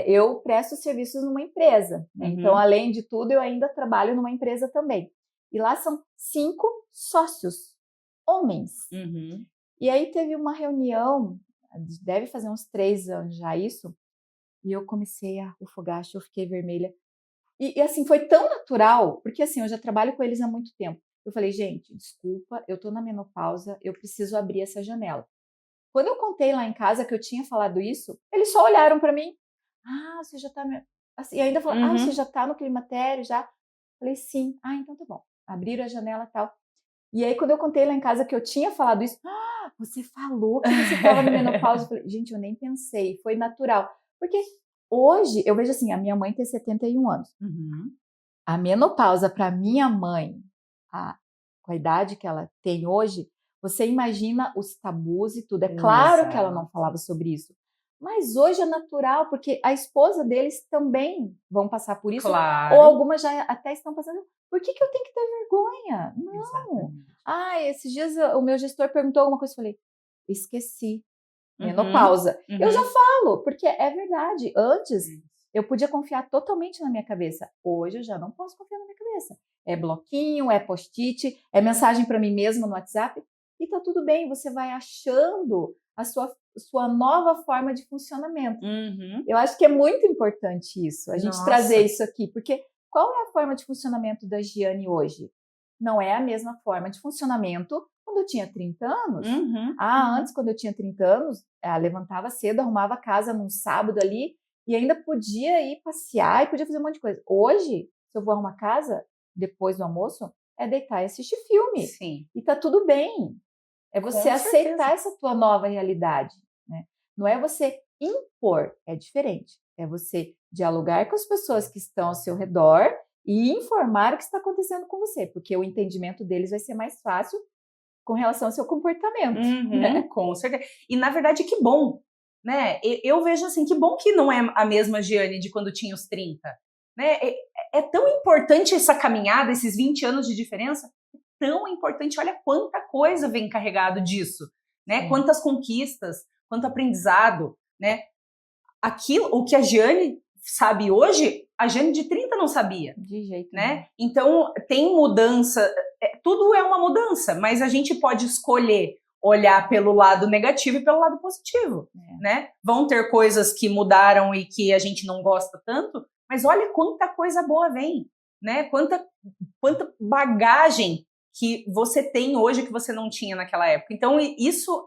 Eu presto serviços numa empresa. Né? Uhum. Então, além de tudo, eu ainda trabalho numa empresa também. E lá são 5 sócios, homens. Uhum. E aí teve uma reunião, deve fazer uns 3 anos já isso, e eu comecei o fogacho, eu fiquei vermelha. E assim, foi tão natural, porque assim, eu já trabalho com eles há muito tempo. Eu falei, gente, desculpa, eu tô na menopausa, eu preciso abrir essa janela. Quando eu contei lá em casa que eu tinha falado isso, eles só olharam para mim. Ah, você já tá... Assim, e ainda falaram, você já tá no climatério, já? Falei, sim. Ah, então tá bom. Abriram a janela e tal. E aí, quando eu contei lá em casa que eu tinha falado isso, você falou que você estava na menopausa. Eu falei, gente, eu nem pensei, foi natural. Porque hoje, eu vejo assim, a minha mãe tem 71 anos. Uhum. A menopausa para minha mãe, com a idade que ela tem hoje, você imagina os tabus e tudo. É claro que ela não falava sobre isso. Mas hoje é natural, porque a esposa deles também vão passar por isso. Claro. Ou algumas já até estão passando. Por que eu tenho que ter vergonha? Não. Exatamente. Esses dias o meu gestor perguntou alguma coisa, eu falei, esqueci. Menopausa. Uhum. Eu já falo, porque é verdade. Antes, eu podia confiar totalmente na minha cabeça. Hoje, eu já não posso confiar na minha cabeça. É bloquinho, é post-it, é mensagem para mim mesma no WhatsApp. E tá tudo bem, você vai achando a sua nova forma de funcionamento. Uhum. Eu acho que é muito importante isso, a gente trazer isso aqui, porque qual é a forma de funcionamento da Giane hoje? Não é a mesma forma de funcionamento quando eu tinha 30 anos. Uhum. Antes, quando eu tinha 30 anos, levantava cedo, arrumava a casa num sábado ali e ainda podia ir passear e podia fazer um monte de coisa. Hoje, se eu vou arrumar casa, depois do almoço, é deitar e assistir filme. Sim. E tá tudo bem. É você aceitar essa tua nova realidade. Né? Não é você impor, é diferente. É você dialogar com as pessoas que estão ao seu redor e informar o que está acontecendo com você, porque o entendimento deles vai ser mais fácil com relação ao seu comportamento. Uhum, né? Com certeza. E, na verdade, que bom. Né? Eu vejo assim, que bom que não é a mesma Giane de quando tinha os 30. Né? É tão importante essa caminhada, esses 20 anos de diferença, tão importante. Olha quanta coisa vem carregado disso, né? Quantas conquistas, quanto aprendizado, né? O que a Giane sabe hoje, a Giane de 30 não sabia. De jeito né? Então, tem mudança, tudo é uma mudança, mas a gente pode escolher olhar pelo lado negativo e pelo lado positivo, né? Vão ter coisas que mudaram e que a gente não gosta tanto, mas olha quanta coisa boa vem, né? Quanta bagagem que você tem hoje que você não tinha naquela época. Então, isso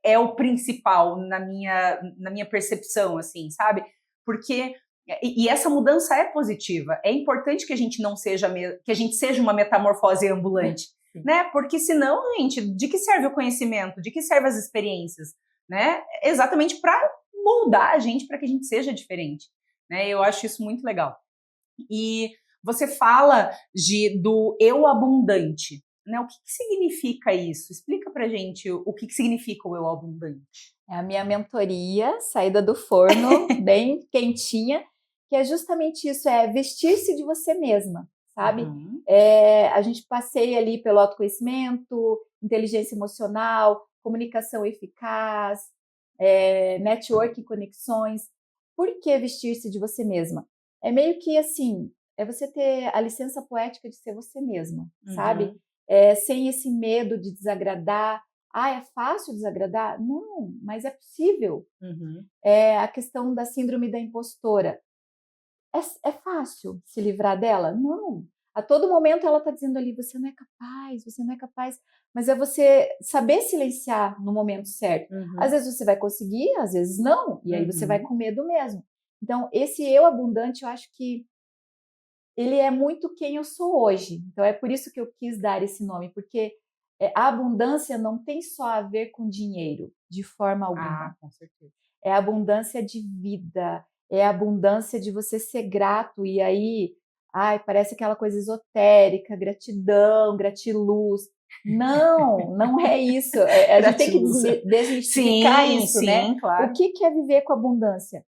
é o principal na minha percepção, assim, sabe? Porque e essa mudança é positiva. É importante que a gente não seja que a gente seja uma metamorfose ambulante, né? Porque senão, gente, de que serve o conhecimento? De que serve as experiências, né? Exatamente para moldar a gente para que a gente seja diferente, né? Eu acho isso muito legal. E Você fala do eu abundante, né? O que significa isso? Explica pra gente o que significa o eu abundante. É a minha mentoria, saída do forno, bem quentinha, que é justamente isso, é vestir-se de você mesma, sabe? Uhum. A gente passeia ali pelo autoconhecimento, inteligência emocional, comunicação eficaz, network e conexões. Por que vestir-se de você mesma? É meio que assim, é você ter a licença poética de ser você mesma, sabe? Sem esse medo de desagradar. É fácil desagradar? Não, mas é possível. A questão da síndrome da impostora. É fácil se livrar dela? Não. A todo momento ela está dizendo ali, você não é capaz, você não é capaz. Mas é você saber silenciar no momento certo. Às vezes você vai conseguir, às vezes não. E aí você vai com medo mesmo. Então, esse eu abundante, eu acho que ele é muito quem eu sou hoje. Então, é por isso que eu quis dar esse nome, porque a abundância não tem só a ver com dinheiro, de forma alguma. Com certeza. É abundância de vida, é abundância de você ser grato, e aí, parece aquela coisa esotérica, gratidão, gratiluz. Não é isso. A gente tem que desmistificar isso, né? Claro. O que é viver com abundância?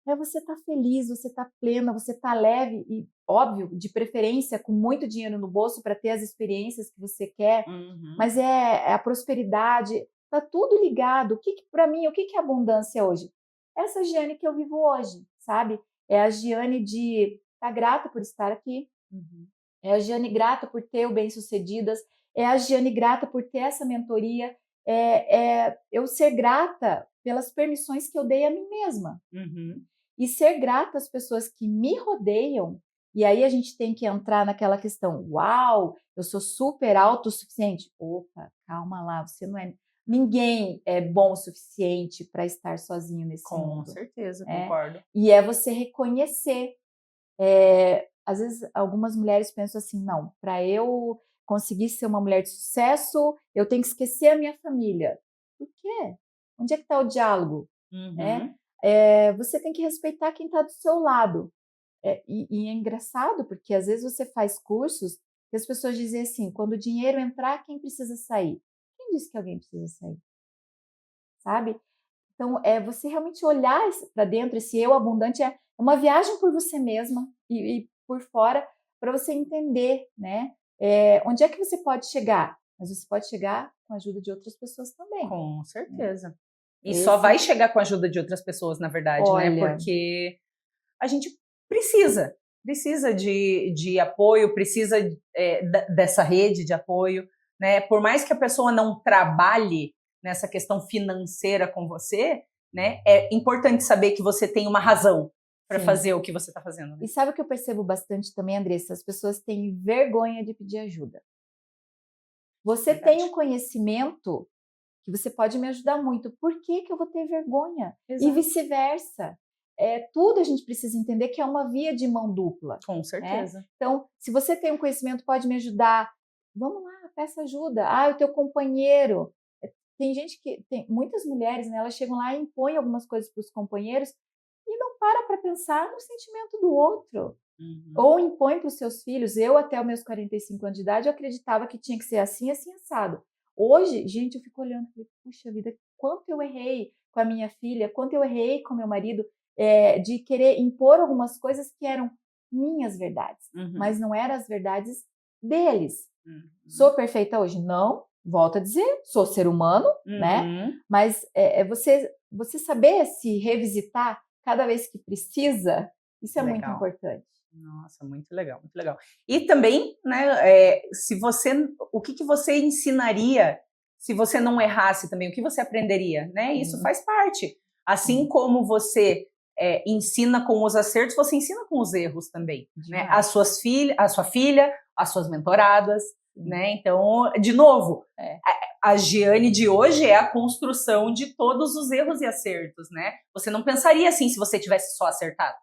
É você estar feliz, você estar plena, você estar leve e, óbvio, de preferência, com muito dinheiro no bolso para ter as experiências que você quer, mas é a prosperidade, está tudo ligado. Para mim, o que é abundância hoje? Essa Giane que eu vivo hoje, sabe? É a Giane de estar grata por estar aqui, é a Giane grata por ter o bem-sucedidas, é a Giane grata por ter essa mentoria, eu ser grata pelas permissões que eu dei a mim mesma. E ser grata às pessoas que me rodeiam, e aí a gente tem que entrar naquela questão, uau, eu sou super autossuficiente. Opa, calma lá, você não é... Ninguém é bom o suficiente para estar sozinho nesse mundo. Com certeza, concordo. E é você reconhecer. Às vezes, algumas mulheres pensam assim, não, para eu conseguir ser uma mulher de sucesso, eu tenho que esquecer a minha família. Por quê? Onde é que está o diálogo? Você tem que respeitar quem está do seu lado. E é engraçado, porque às vezes você faz cursos que as pessoas dizem assim, quando o dinheiro entrar, quem precisa sair? Quem disse que alguém precisa sair? Sabe? Então, você realmente olhar para dentro, esse eu abundante é uma viagem por você mesma e por fora, para você entender, né? Onde é que você pode chegar? Mas você pode chegar com a ajuda de outras pessoas também. Com certeza. E só vai chegar com a ajuda de outras pessoas, na verdade, né? Porque a gente precisa de apoio, precisa dessa rede de apoio, né? Por mais que a pessoa não trabalhe nessa questão financeira com você, né? É importante saber que você tem uma razão para fazer o que você está fazendo. Né? E sabe o que eu percebo bastante também, Andressa? As pessoas têm vergonha de pedir ajuda. Você tem um conhecimento que você pode me ajudar muito. Por que eu vou ter vergonha? Exato. E vice-versa. Tudo a gente precisa entender que é uma via de mão dupla. Com certeza. Então, se você tem um conhecimento, pode me ajudar. Vamos lá, peça ajuda. O teu companheiro. Tem gente que... muitas mulheres, né, elas chegam lá e impõem algumas coisas para os companheiros e não para pensar no sentimento do outro. Ou impõe para os seus filhos. Eu, até os meus 45 anos de idade, eu acreditava que tinha que ser assim, assim, assado. Hoje, gente, eu fico olhando e falei, puxa vida, quanto eu errei com a minha filha, quanto eu errei com meu marido, de querer impor algumas coisas que eram minhas verdades, mas não eram as verdades deles. Sou perfeita hoje? Não, volto a dizer, sou ser humano, né? Mas você saber se revisitar cada vez que precisa, isso é muito importante. Nossa, muito legal, muito legal. E também, né, o que você ensinaria se você não errasse também? O que você aprenderia? Né? Isso faz parte. Assim como você ensina com os acertos, você ensina com os erros também. Né? A sua filha, as suas mentoradas. Né? Então, de novo, a Giane de hoje é a construção de todos os erros e acertos. Né? Você não pensaria assim se você tivesse só acertado.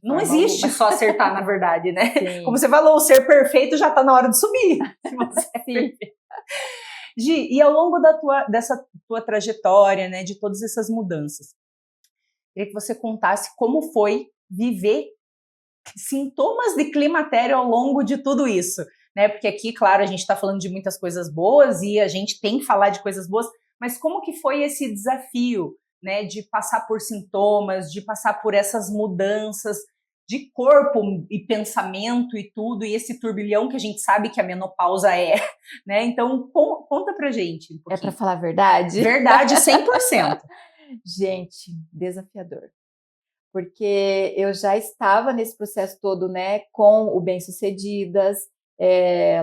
Não existe só acertar, na verdade, né? Sim. Como você falou, o ser perfeito já está na hora de subir. Se você Gi, e ao longo dessa tua trajetória, né, de todas essas mudanças, queria que você contasse como foi viver sintomas de climatério ao longo de tudo isso, né? Porque aqui, claro, a gente está falando de muitas coisas boas e a gente tem que falar de coisas boas, mas como que foi esse desafio, né, de passar por sintomas, de passar por essas mudanças de corpo e pensamento e tudo, e esse turbilhão que a gente sabe que a menopausa é, né? Então, conta pra gente um pouquinho. É para falar a verdade? Verdade, 100%. Gente, desafiador. Porque eu já estava nesse processo todo, né, com o Bem-Sucedidas,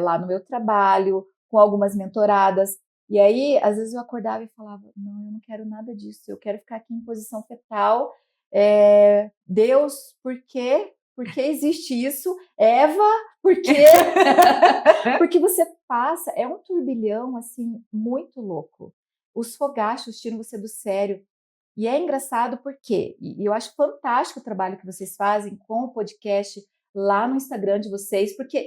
lá no meu trabalho, com algumas mentoradas. E aí, às vezes eu acordava e falava, não, eu não quero nada disso, eu quero ficar aqui em posição fetal. Deus, por quê? Por que existe isso? Eva, por quê? Porque você passa, é um turbilhão, assim, muito louco. Os fogachos tiram você do sério. E é engraçado porque, e eu acho fantástico o trabalho que vocês fazem com o podcast lá no Instagram de vocês, porque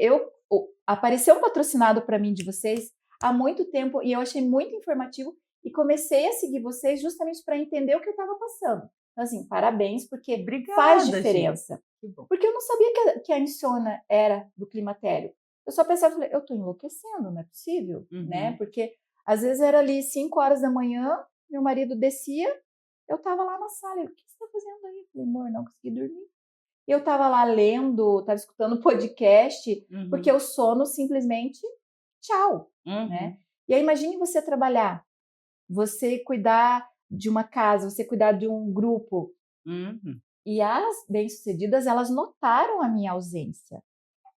apareceu um patrocinado para mim de vocês há muito tempo e eu achei muito informativo e comecei a seguir vocês justamente para entender o que eu estava passando. Então, assim, parabéns, porque Obrigada, faz diferença. Porque eu não sabia que a insônia era do climatério. Eu só pensava, falei, eu estou enlouquecendo, não é possível, né? Porque às vezes era ali 5 horas da manhã, meu marido descia, eu estava lá na sala, o que você está fazendo aí? Eu falei, amor, não consegui dormir. Eu estava lá lendo, estava escutando podcast, porque o sono simplesmente, tchau, né? E aí imagine você trabalhar, você cuidar de uma casa, você cuidar de um grupo. E as bem-sucedidas, elas notaram a minha ausência.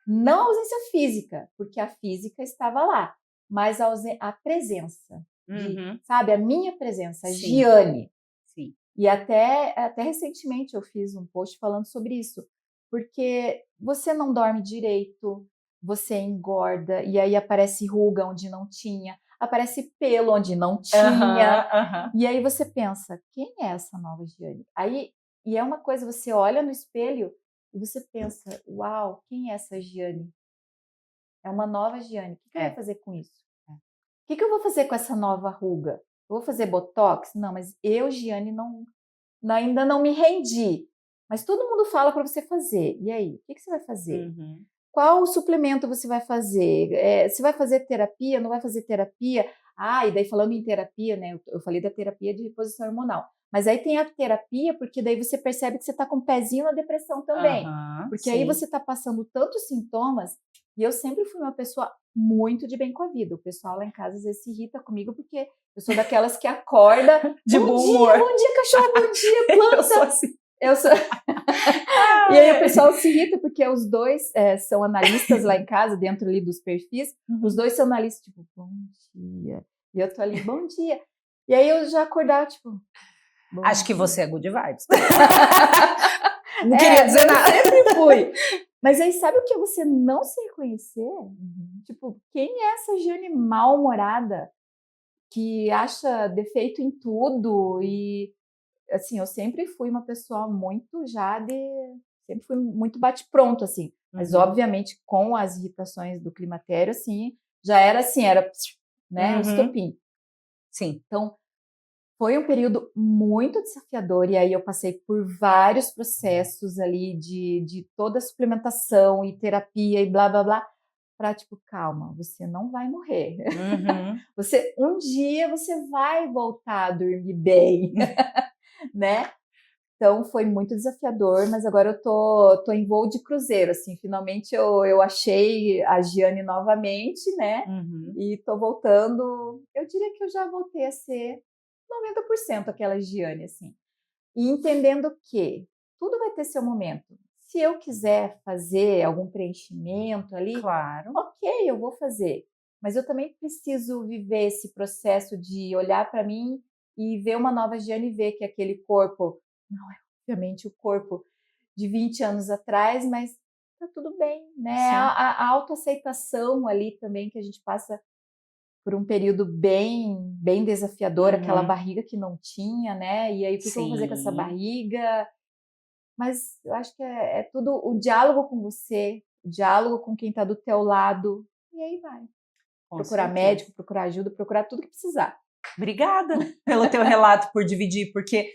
Não a ausência física, porque a física estava lá, mas a presença, sabe? A minha presença, a Giane. Sim. E até recentemente eu fiz um post falando sobre isso, porque você não dorme direito, você engorda, e aí aparece ruga onde não tinha, aparece pelo onde não tinha, e aí você pensa, quem é essa nova Giane? E é uma coisa, você olha no espelho e você pensa, uau, quem é essa Giane? É uma nova Giane, o que eu vou fazer com isso? O que eu vou fazer com essa nova ruga? Eu vou fazer botox? Não, mas eu, Giane, ainda não me rendi. Mas todo mundo fala para você fazer. E aí, o que você vai fazer? Qual suplemento você vai fazer? Você vai fazer terapia? Não vai fazer terapia? E daí falando em terapia, né? Eu falei da terapia de reposição hormonal. Mas aí tem a terapia, porque daí você percebe que você está com um pezinho na depressão também. Porque aí você está passando tantos sintomas. E eu sempre fui uma pessoa muito de bem com a vida. O pessoal lá em casa às vezes se irrita comigo, porque eu sou daquelas que acorda de bom humor. Bom dia, cachorro, bom dia, planta. Eu sou assim. E aí o pessoal se irrita, porque os dois são analistas lá em casa, dentro ali dos perfis. Os dois são analistas, tipo, bom dia. E eu tô ali, bom dia. E aí eu já acordava, tipo... Acho que você é good vibes. Não queria dizer nada. Eu sempre fui. Mas aí sabe o que é você não se reconhecer? Tipo, quem é essa Giane mal-humorada que acha defeito em tudo? E, assim, eu sempre fui uma pessoa muito sempre fui muito bate-pronto, assim. Mas, obviamente, com as irritações do climatério, assim, já era assim, né, um estopim. Sim. Então, foi um período muito desafiador, e aí eu passei por vários processos ali de toda a suplementação e terapia e blá, blá, blá, para tipo, calma, você não vai morrer. Um dia você vai voltar a dormir bem, né? Então foi muito desafiador, mas agora eu tô em voo de cruzeiro, assim, finalmente eu achei a Giane novamente, né? E tô voltando, eu diria que eu já voltei a ser 90% aquela Giane, assim. E entendendo que tudo vai ter seu momento. Se eu quiser fazer algum preenchimento ali, claro, ok, eu vou fazer. Mas eu também preciso viver esse processo de olhar para mim e ver uma nova Giane e ver que aquele corpo não é, obviamente, o corpo de 20 anos atrás, mas tá tudo bem, né? A autoaceitação ali também que a gente passa por um período bem desafiador, aquela barriga que não tinha, né? E aí, o que eu vou fazer com essa barriga? Mas eu acho que é tudo o diálogo com você, o diálogo com quem está do teu lado, e aí vai. Procurar médico, procurar ajuda, procurar tudo que precisar. Obrigada pelo teu relato, por dividir, porque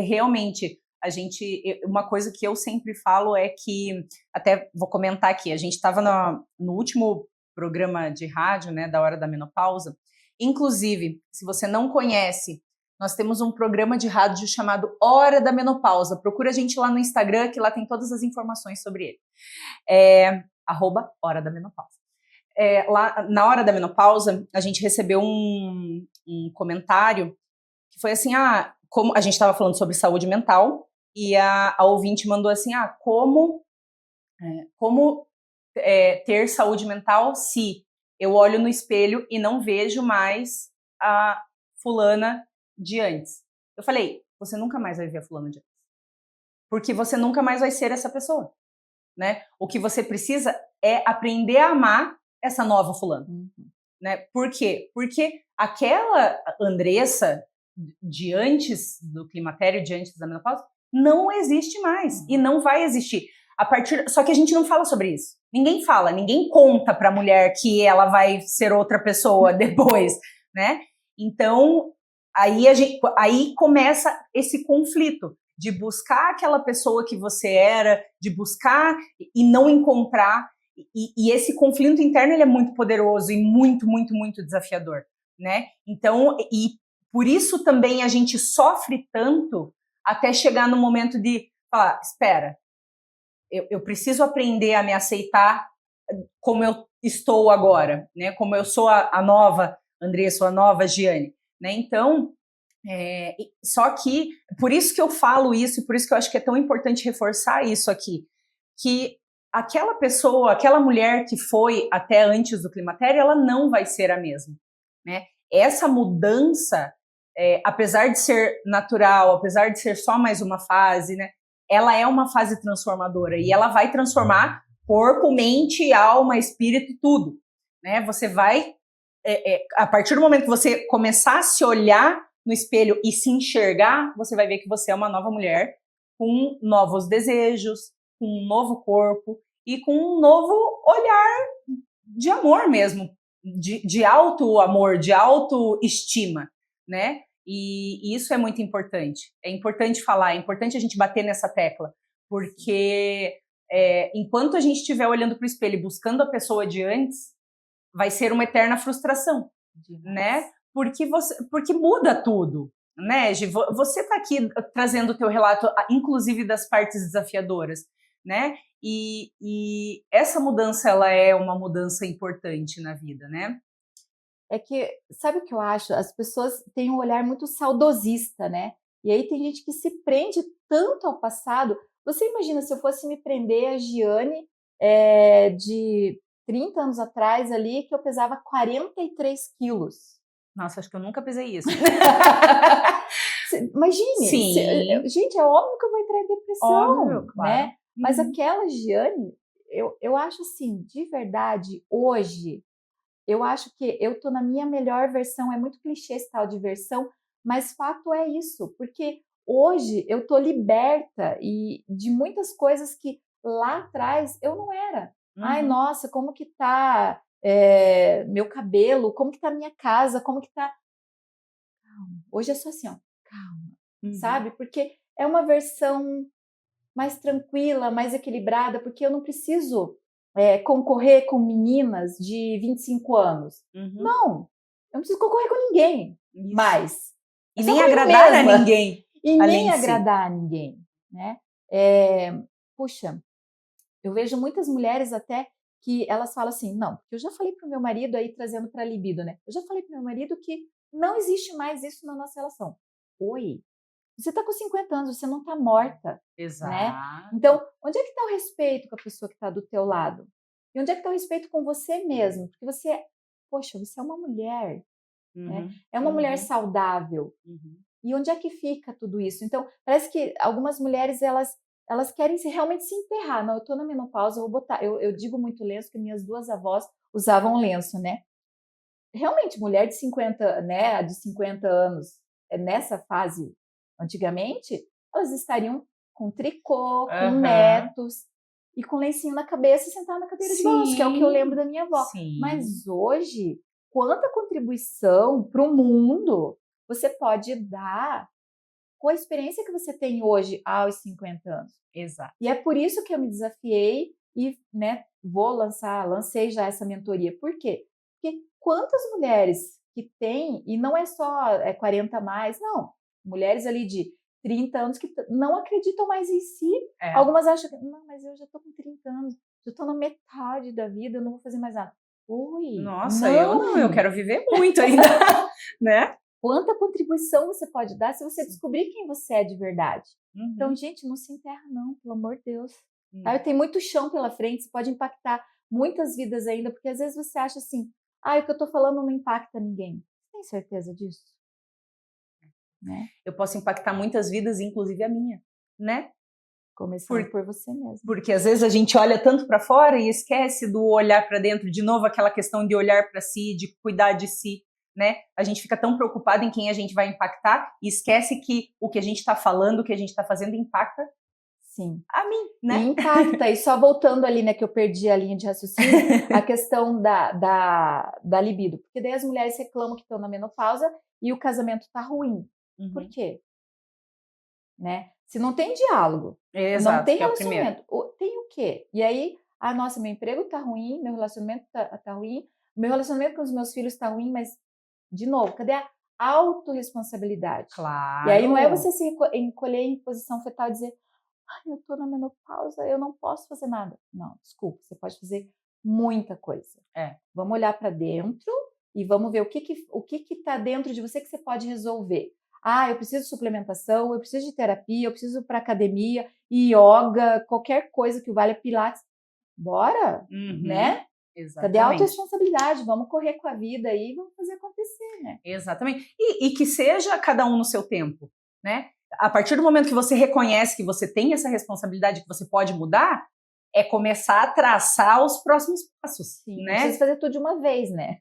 realmente uma coisa que eu sempre falo é que, até vou comentar aqui, a gente estava no último programa de rádio, né, da Hora da Menopausa. Inclusive, se você não conhece, nós temos um programa de rádio chamado Hora da Menopausa. Procura a gente lá no Instagram, que lá tem todas as informações sobre ele. @Hora da Menopausa. Lá na Hora da Menopausa, a gente recebeu um comentário que foi assim, como a gente estava falando sobre saúde mental, e a ouvinte mandou assim, como ter saúde mental se eu olho no espelho e não vejo mais a fulana de antes. Eu falei, você nunca mais vai ver a fulana de antes. Porque você nunca mais vai ser essa pessoa, né? O que você precisa é aprender a amar essa nova fulana, né? Por quê? Porque aquela Andressa de antes do climatério, de antes da menopausa, não existe mais e não vai existir. Só que a gente não fala sobre isso. Ninguém fala, ninguém conta para a mulher que ela vai ser outra pessoa depois, né? Então, aí começa esse conflito de buscar aquela pessoa que você era, de buscar e não encontrar. E esse conflito interno, ele é muito poderoso e muito, muito, muito desafiador, né? Então, e por isso também a gente sofre tanto até chegar no momento de falar, espera, eu preciso aprender a me aceitar como eu estou agora, né? Como eu sou a nova Andressa, a nova Giane, né? Então, só que, por isso que eu falo isso, e por isso que eu acho que é tão importante reforçar isso aqui, que aquela pessoa, aquela mulher que foi até antes do climatério, ela não vai ser a mesma, né? Essa mudança, apesar de ser natural, apesar de ser só mais uma fase, né? Ela é uma fase transformadora e ela vai transformar corpo, mente, alma, espírito e tudo, né? Você vai, a partir do momento que você começar a se olhar no espelho e se enxergar, você vai ver que você é uma nova mulher com novos desejos, com um novo corpo e com um novo olhar de amor mesmo, de auto-amor, de autoestima, né? E isso é muito importante. É importante falar, é importante a gente bater nessa tecla, porque enquanto a gente estiver olhando para o espelho e buscando a pessoa de antes, vai ser uma eterna frustração, né? Porque muda tudo, né, Gi? Você está aqui trazendo o teu relato, inclusive das partes desafiadoras, né? E essa mudança, ela é uma mudança importante na vida, né? É que, sabe o que eu acho? As pessoas têm um olhar muito saudosista, né? E aí tem gente que se prende tanto ao passado. Você imagina se eu fosse me prender a Giane de 30 anos atrás ali, que eu pesava 43 quilos. Nossa, acho que eu nunca pesei isso. Imagine. Sim. Gente, é óbvio que eu vou entrar em depressão, óbvio, claro. né? Mas aquela Giane, eu acho assim, de verdade, hoje, eu acho que eu tô na minha melhor versão. É muito clichê esse tal de versão, mas fato é isso, porque hoje eu tô liberta e de muitas coisas que lá atrás eu não era. Ai, nossa, como que tá meu cabelo, como que tá minha casa, como que tá... Calma. Hoje é só assim, ó, calma, sabe? Porque é uma versão mais tranquila, mais equilibrada, porque eu não preciso concorrer com meninas de 25 anos. Não, eu não preciso concorrer com ninguém mais. E nem agradar a ninguém. E nem agradar a ninguém, né? Puxa, eu vejo muitas mulheres até que elas falam assim, não, porque eu já falei pro meu marido aí, trazendo para a libido, né? Eu já falei pro meu marido que não existe mais isso na nossa relação. Oi, você tá com 50 anos, você não tá morta. Exato. Né? Então, onde é que tá o respeito com a pessoa que tá do teu lado? E onde é que tá o respeito com você mesmo? Porque você, poxa, você é uma mulher, né? É uma mulher saudável. E onde é que fica tudo isso? Então, parece que algumas mulheres, elas querem realmente se enterrar. Não, eu tô na menopausa, eu vou botar... Eu digo muito lenço, que minhas duas avós usavam lenço, né? Realmente, mulher de 50, né, de 50 anos, nessa fase, antigamente, elas estariam com tricô, com netos e com lencinho na cabeça e sentada na cadeira de balanço, que é o que eu lembro da minha avó. Sim. Mas hoje, quanta contribuição para o mundo você pode dar com a experiência que você tem hoje aos 50 anos. Exato. E é por isso que eu me desafiei e, né, lancei já essa mentoria. Por quê? Porque quantas mulheres que têm, e não é só 40 a mais, não, mulheres ali de 30 anos que não acreditam mais em si. Algumas acham que, não, mas eu já tô com 30 anos, já tô na metade da vida, eu não vou fazer mais nada. Ui, nossa, eu quero viver muito ainda, né? Quanta contribuição você pode dar se você descobrir quem você é de verdade. Então, gente, não se enterra não, pelo amor de Deus. Tem muito chão pela frente, você pode impactar muitas vidas ainda, porque às vezes você acha assim, o que eu tô falando não impacta ninguém. Tem certeza disso? Né? Eu posso impactar muitas vidas, inclusive a minha, né? Começando por você mesmo. Porque às vezes a gente olha tanto para fora e esquece do olhar para dentro, de novo aquela questão de olhar para si, de cuidar de si, né? A gente fica tão preocupado em quem a gente vai impactar e esquece que o que a gente está falando, o que a gente está fazendo impacta a mim, né? E impacta. E só voltando ali, né, que eu perdi a linha de raciocínio, a questão da libido. Porque daí as mulheres reclamam que estão na menopausa e o casamento tá ruim. Por quê? Né? Se não tem diálogo, exato, não tem relacionamento, tem o quê? E aí, nossa, meu emprego tá ruim, meu relacionamento tá ruim, meu relacionamento com os meus filhos tá ruim, mas, de novo, cadê a autorresponsabilidade? Claro. E aí não é você se encolher em posição fetal e dizer, eu tô na menopausa, eu não posso fazer nada. Não, desculpa, você pode fazer muita coisa. Vamos olhar para dentro e vamos ver o que tá dentro de você que você pode resolver. Eu preciso de suplementação, eu preciso de terapia, eu preciso ir para academia, yoga, qualquer coisa que valha, pilates. Bora, né? Exatamente. Cadê a autorresponsabilidade? Vamos correr com a vida aí e vamos fazer acontecer, né? Exatamente. E que seja cada um no seu tempo, né? A partir do momento que você reconhece que você tem essa responsabilidade, que você pode mudar, é começar a traçar os próximos passos. Sim, né? Não precisa fazer tudo de uma vez, né?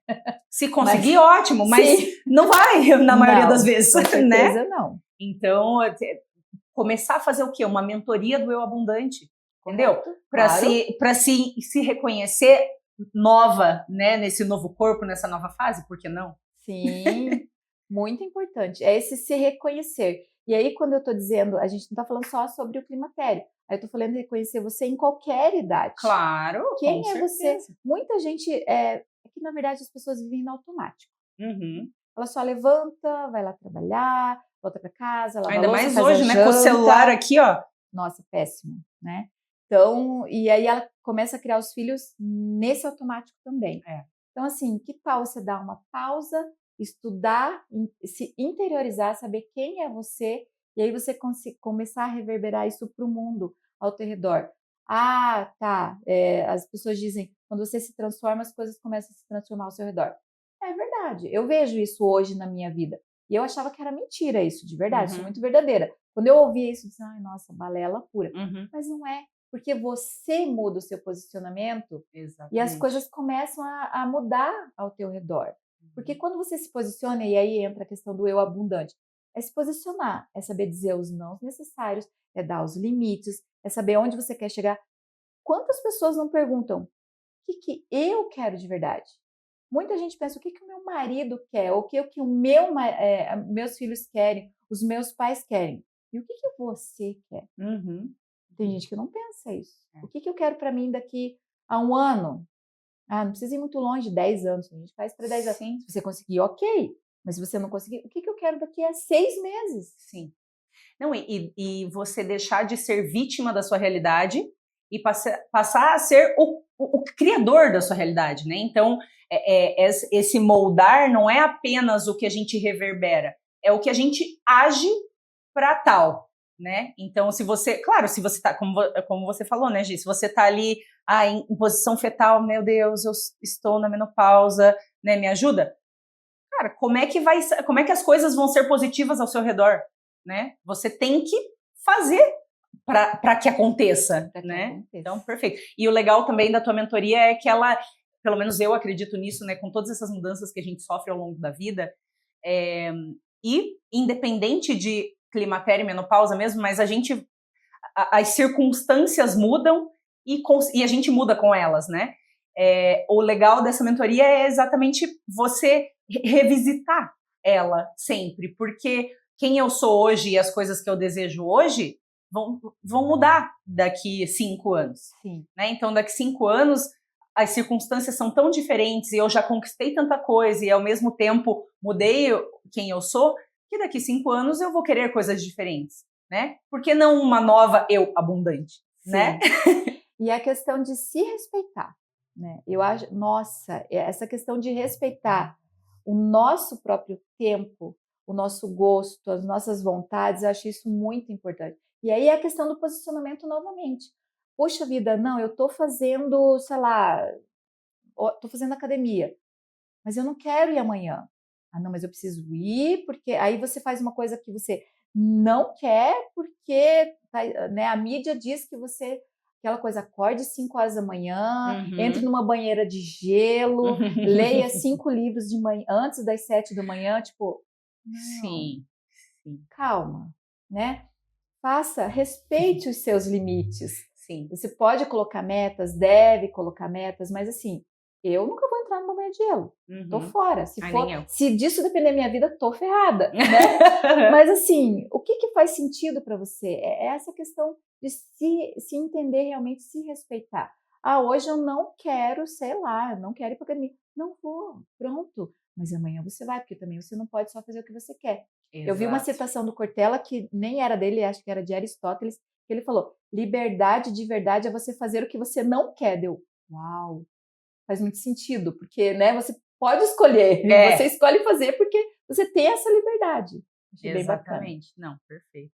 Se conseguir, ótimo, mas não vai na maioria das vezes, com certeza, né? Não. Então, começar a fazer o quê? Uma mentoria do eu abundante, entendeu? Para se reconhecer nova, né? Nesse novo corpo, nessa nova fase, por que não? Sim, muito importante. É esse se reconhecer. E aí, quando eu estou dizendo, a gente não está falando só sobre o climatério. Aí eu estou falando de reconhecer você em qualquer idade. Claro, quem com é certeza. você? Muita gente, é que na verdade as pessoas vivem no automático. Ela só levanta, vai lá trabalhar, volta para casa, lava ainda louça, mais faz hoje, a né? janta. Com o celular aqui, ó. Nossa, péssimo, né? Então, e aí ela começa a criar os filhos nesse automático também. Então, assim, que tal você dar uma pausa, estudar, se interiorizar, saber quem é você, e aí você começar a reverberar isso para o mundo ao teu redor. Tá. As pessoas dizem, quando você se transforma, as coisas começam a se transformar ao seu redor. É verdade. Eu vejo isso hoje na minha vida. E eu achava que era mentira isso, de verdade. Sou muito verdadeira. Quando eu ouvia isso, eu disse, nossa, balela pura. Mas não é. Porque você muda o seu posicionamento. Exatamente. E as coisas começam a mudar ao teu redor. Porque quando você se posiciona, e aí entra a questão do eu abundante, é se posicionar, é saber dizer os não necessários, é dar os limites, é saber onde você quer chegar. Quantas pessoas não perguntam o que eu quero de verdade? Muita gente pensa o que o meu marido quer, o que o meus filhos querem, os meus pais querem. E o que você quer? Tem gente que não pensa isso. O que eu quero para mim daqui a um ano? Não precisa ir muito longe, 10 anos. A gente faz para 10 anos. Sim. Se você conseguir, ok. Mas se você não conseguir, o que eu quero daqui a 6 meses? Sim. Não, e você deixar de ser vítima da sua realidade e passar a ser o criador da sua realidade, né? Então, esse moldar não é apenas o que a gente reverbera, é o que a gente age para tal, né? Então, se você tá, como você falou, né, Gi? Se você tá ali em posição fetal, meu Deus, eu estou na menopausa, né? Me ajuda? Cara, como é que as coisas vão ser positivas ao seu redor, né? Você tem que fazer para que aconteça, né? Então, perfeito. E o legal também da tua mentoria é que ela, pelo menos eu acredito nisso, né? Com todas essas mudanças que a gente sofre ao longo da vida, e independente de climatério e menopausa mesmo, mas as circunstâncias mudam e a gente muda com elas, né? O legal dessa mentoria é exatamente você revisitar ela sempre, porque quem eu sou hoje e as coisas que eu desejo hoje vão mudar daqui 5 anos. Sim. Né? Então, daqui 5 anos, as circunstâncias são tão diferentes e eu já conquistei tanta coisa e, ao mesmo tempo, mudei quem eu sou, que daqui 5 anos eu vou querer coisas diferentes. Né? Por que não uma nova eu abundante? Né? E a questão de se respeitar. Né? Eu acho, nossa, essa questão de respeitar o nosso próprio tempo, o nosso gosto, as nossas vontades, eu acho isso muito importante. E aí é a questão do posicionamento novamente. Poxa vida, não, eu estou fazendo, sei lá, estou fazendo academia, mas eu não quero ir amanhã. Ah, não, mas eu preciso ir, porque aí você faz uma coisa que você não quer, porque né, a mídia diz que você, aquela coisa, acorde 5 horas da manhã, entre numa banheira de gelo, leia 5 livros de manhã, antes das 7 da manhã, tipo, não, Sim. Calma, né? Respeite os seus limites. Sim. Você pode colocar metas, deve colocar metas, mas assim, eu nunca vou entrar numa banha de gelo. Tô fora. Se disso depender da minha vida, tô ferrada, né? Mas assim, o que faz sentido para você? É essa questão de se entender realmente, se respeitar. Ah, hoje eu não quero, sei lá, não quero ir para academia. Não vou, pronto. Mas amanhã você vai, porque também você não pode só fazer o que você quer. Exato. Eu vi uma citação do Cortella, que nem era dele, acho que era de Aristóteles, que ele falou, liberdade de verdade é você fazer o que você não quer. Deu, uau, faz muito sentido, porque né, você pode escolher, você escolhe fazer porque você tem essa liberdade. Achei exatamente, bem não, perfeito.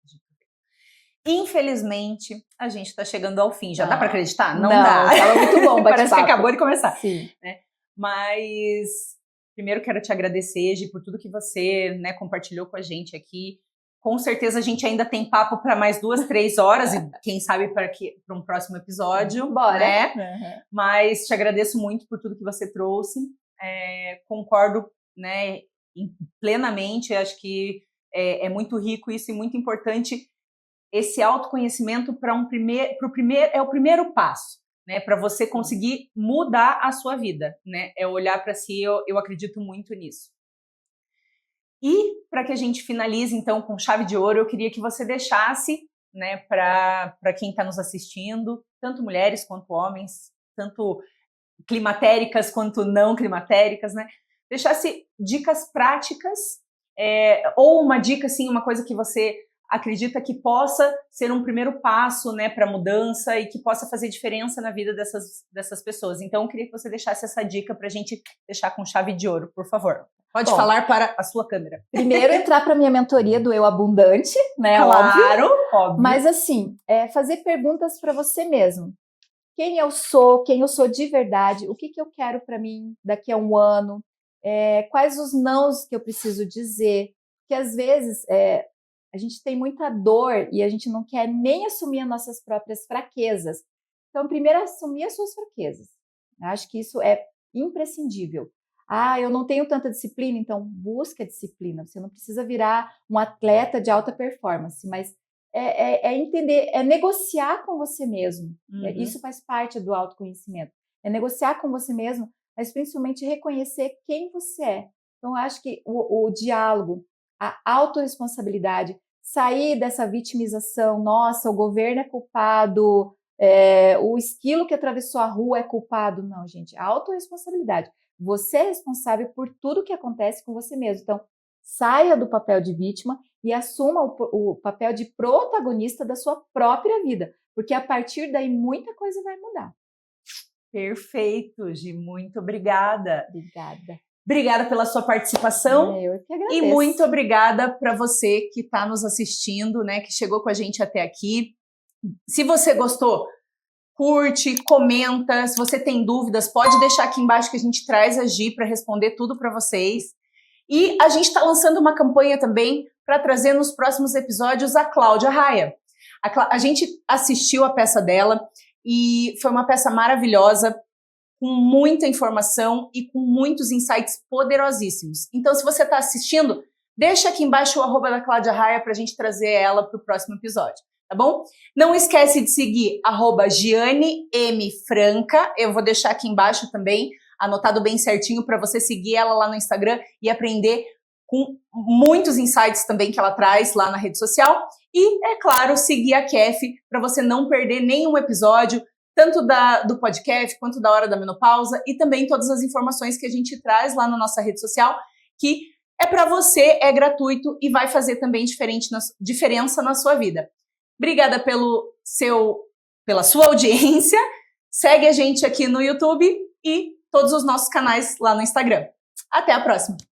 Infelizmente, a gente está chegando ao fim. Já dá para acreditar? Não dá. Tava muito bom, parece que acabou de começar. Sim. Né? Mas, primeiro quero te agradecer, Gi, por tudo que você né, compartilhou com a gente aqui. Com certeza a gente ainda tem papo para mais 2, 3 horas e quem sabe para um próximo episódio. Bora. Né? Mas te agradeço muito por tudo que você trouxe. Concordo né, plenamente. Acho que é muito rico isso e muito importante. Esse autoconhecimento é o primeiro passo, né, para você conseguir mudar a sua vida, né? É olhar para si, eu acredito muito nisso. E para que a gente finalize então com chave de ouro, eu queria que você deixasse, né, para quem está nos assistindo, tanto mulheres quanto homens, tanto climatéricas quanto não climatéricas, né? Deixasse dicas práticas ou uma dica assim, uma coisa que você acredita que possa ser um primeiro passo né, para a mudança e que possa fazer diferença na vida dessas pessoas. Então, eu queria que você deixasse essa dica para a gente deixar com chave de ouro, por favor. Pode falar para a sua câmera. Primeiro, entrar para a minha mentoria do Eu Abundante, né? Claro, óbvio. Mas assim, fazer perguntas para você mesmo. Quem eu sou de verdade, o que eu quero para mim daqui a um ano, quais os nãos que eu preciso dizer, porque às vezes a gente tem muita dor e a gente não quer nem assumir as nossas próprias fraquezas. Então, primeiro, assumir as suas fraquezas. Eu acho que isso é imprescindível. Ah, eu não tenho tanta disciplina, então busca disciplina. Você não precisa virar um atleta de alta performance, mas entender, negociar com você mesmo. Isso faz parte do autoconhecimento. É negociar com você mesmo, mas principalmente reconhecer quem você é. Então, eu acho que o diálogo, a autorresponsabilidade, sair dessa vitimização, nossa, o governo é culpado, o esquilo que atravessou a rua é culpado. Não, gente, a autorresponsabilidade. Você é responsável por tudo que acontece com você mesmo. Então, saia do papel de vítima e assuma o papel de protagonista da sua própria vida, porque a partir daí muita coisa vai mudar. Perfeito, Gi, muito obrigada. Obrigada. Obrigada pela sua participação. Eu que agradeço. E muito obrigada para você que está nos assistindo, né, que chegou com a gente até aqui. Se você gostou, curte, comenta. Se você tem dúvidas, pode deixar aqui embaixo que a gente traz a Gi para responder tudo para vocês. E a gente está lançando uma campanha também para trazer nos próximos episódios a Cláudia Raia. A gente assistiu a peça dela e foi uma peça maravilhosa, com muita informação e com muitos insights poderosíssimos. Então, se você está assistindo, deixa aqui embaixo o @ da Cláudia Raia para a gente trazer ela para o próximo episódio, tá bom? Não esquece de seguir @GianeMFranca, eu vou deixar aqui embaixo também, anotado bem certinho para você seguir ela lá no Instagram e aprender com muitos insights também que ela traz lá na rede social. E, é claro, seguir a Kef para você não perder nenhum episódio, tanto do podcast quanto da Hora da Menopausa, e também todas as informações que a gente traz lá na nossa rede social, que é para você, é gratuito e vai fazer também diferença na sua vida. Obrigada pela sua audiência. Segue a gente aqui no YouTube e todos os nossos canais lá no Instagram. Até a próxima!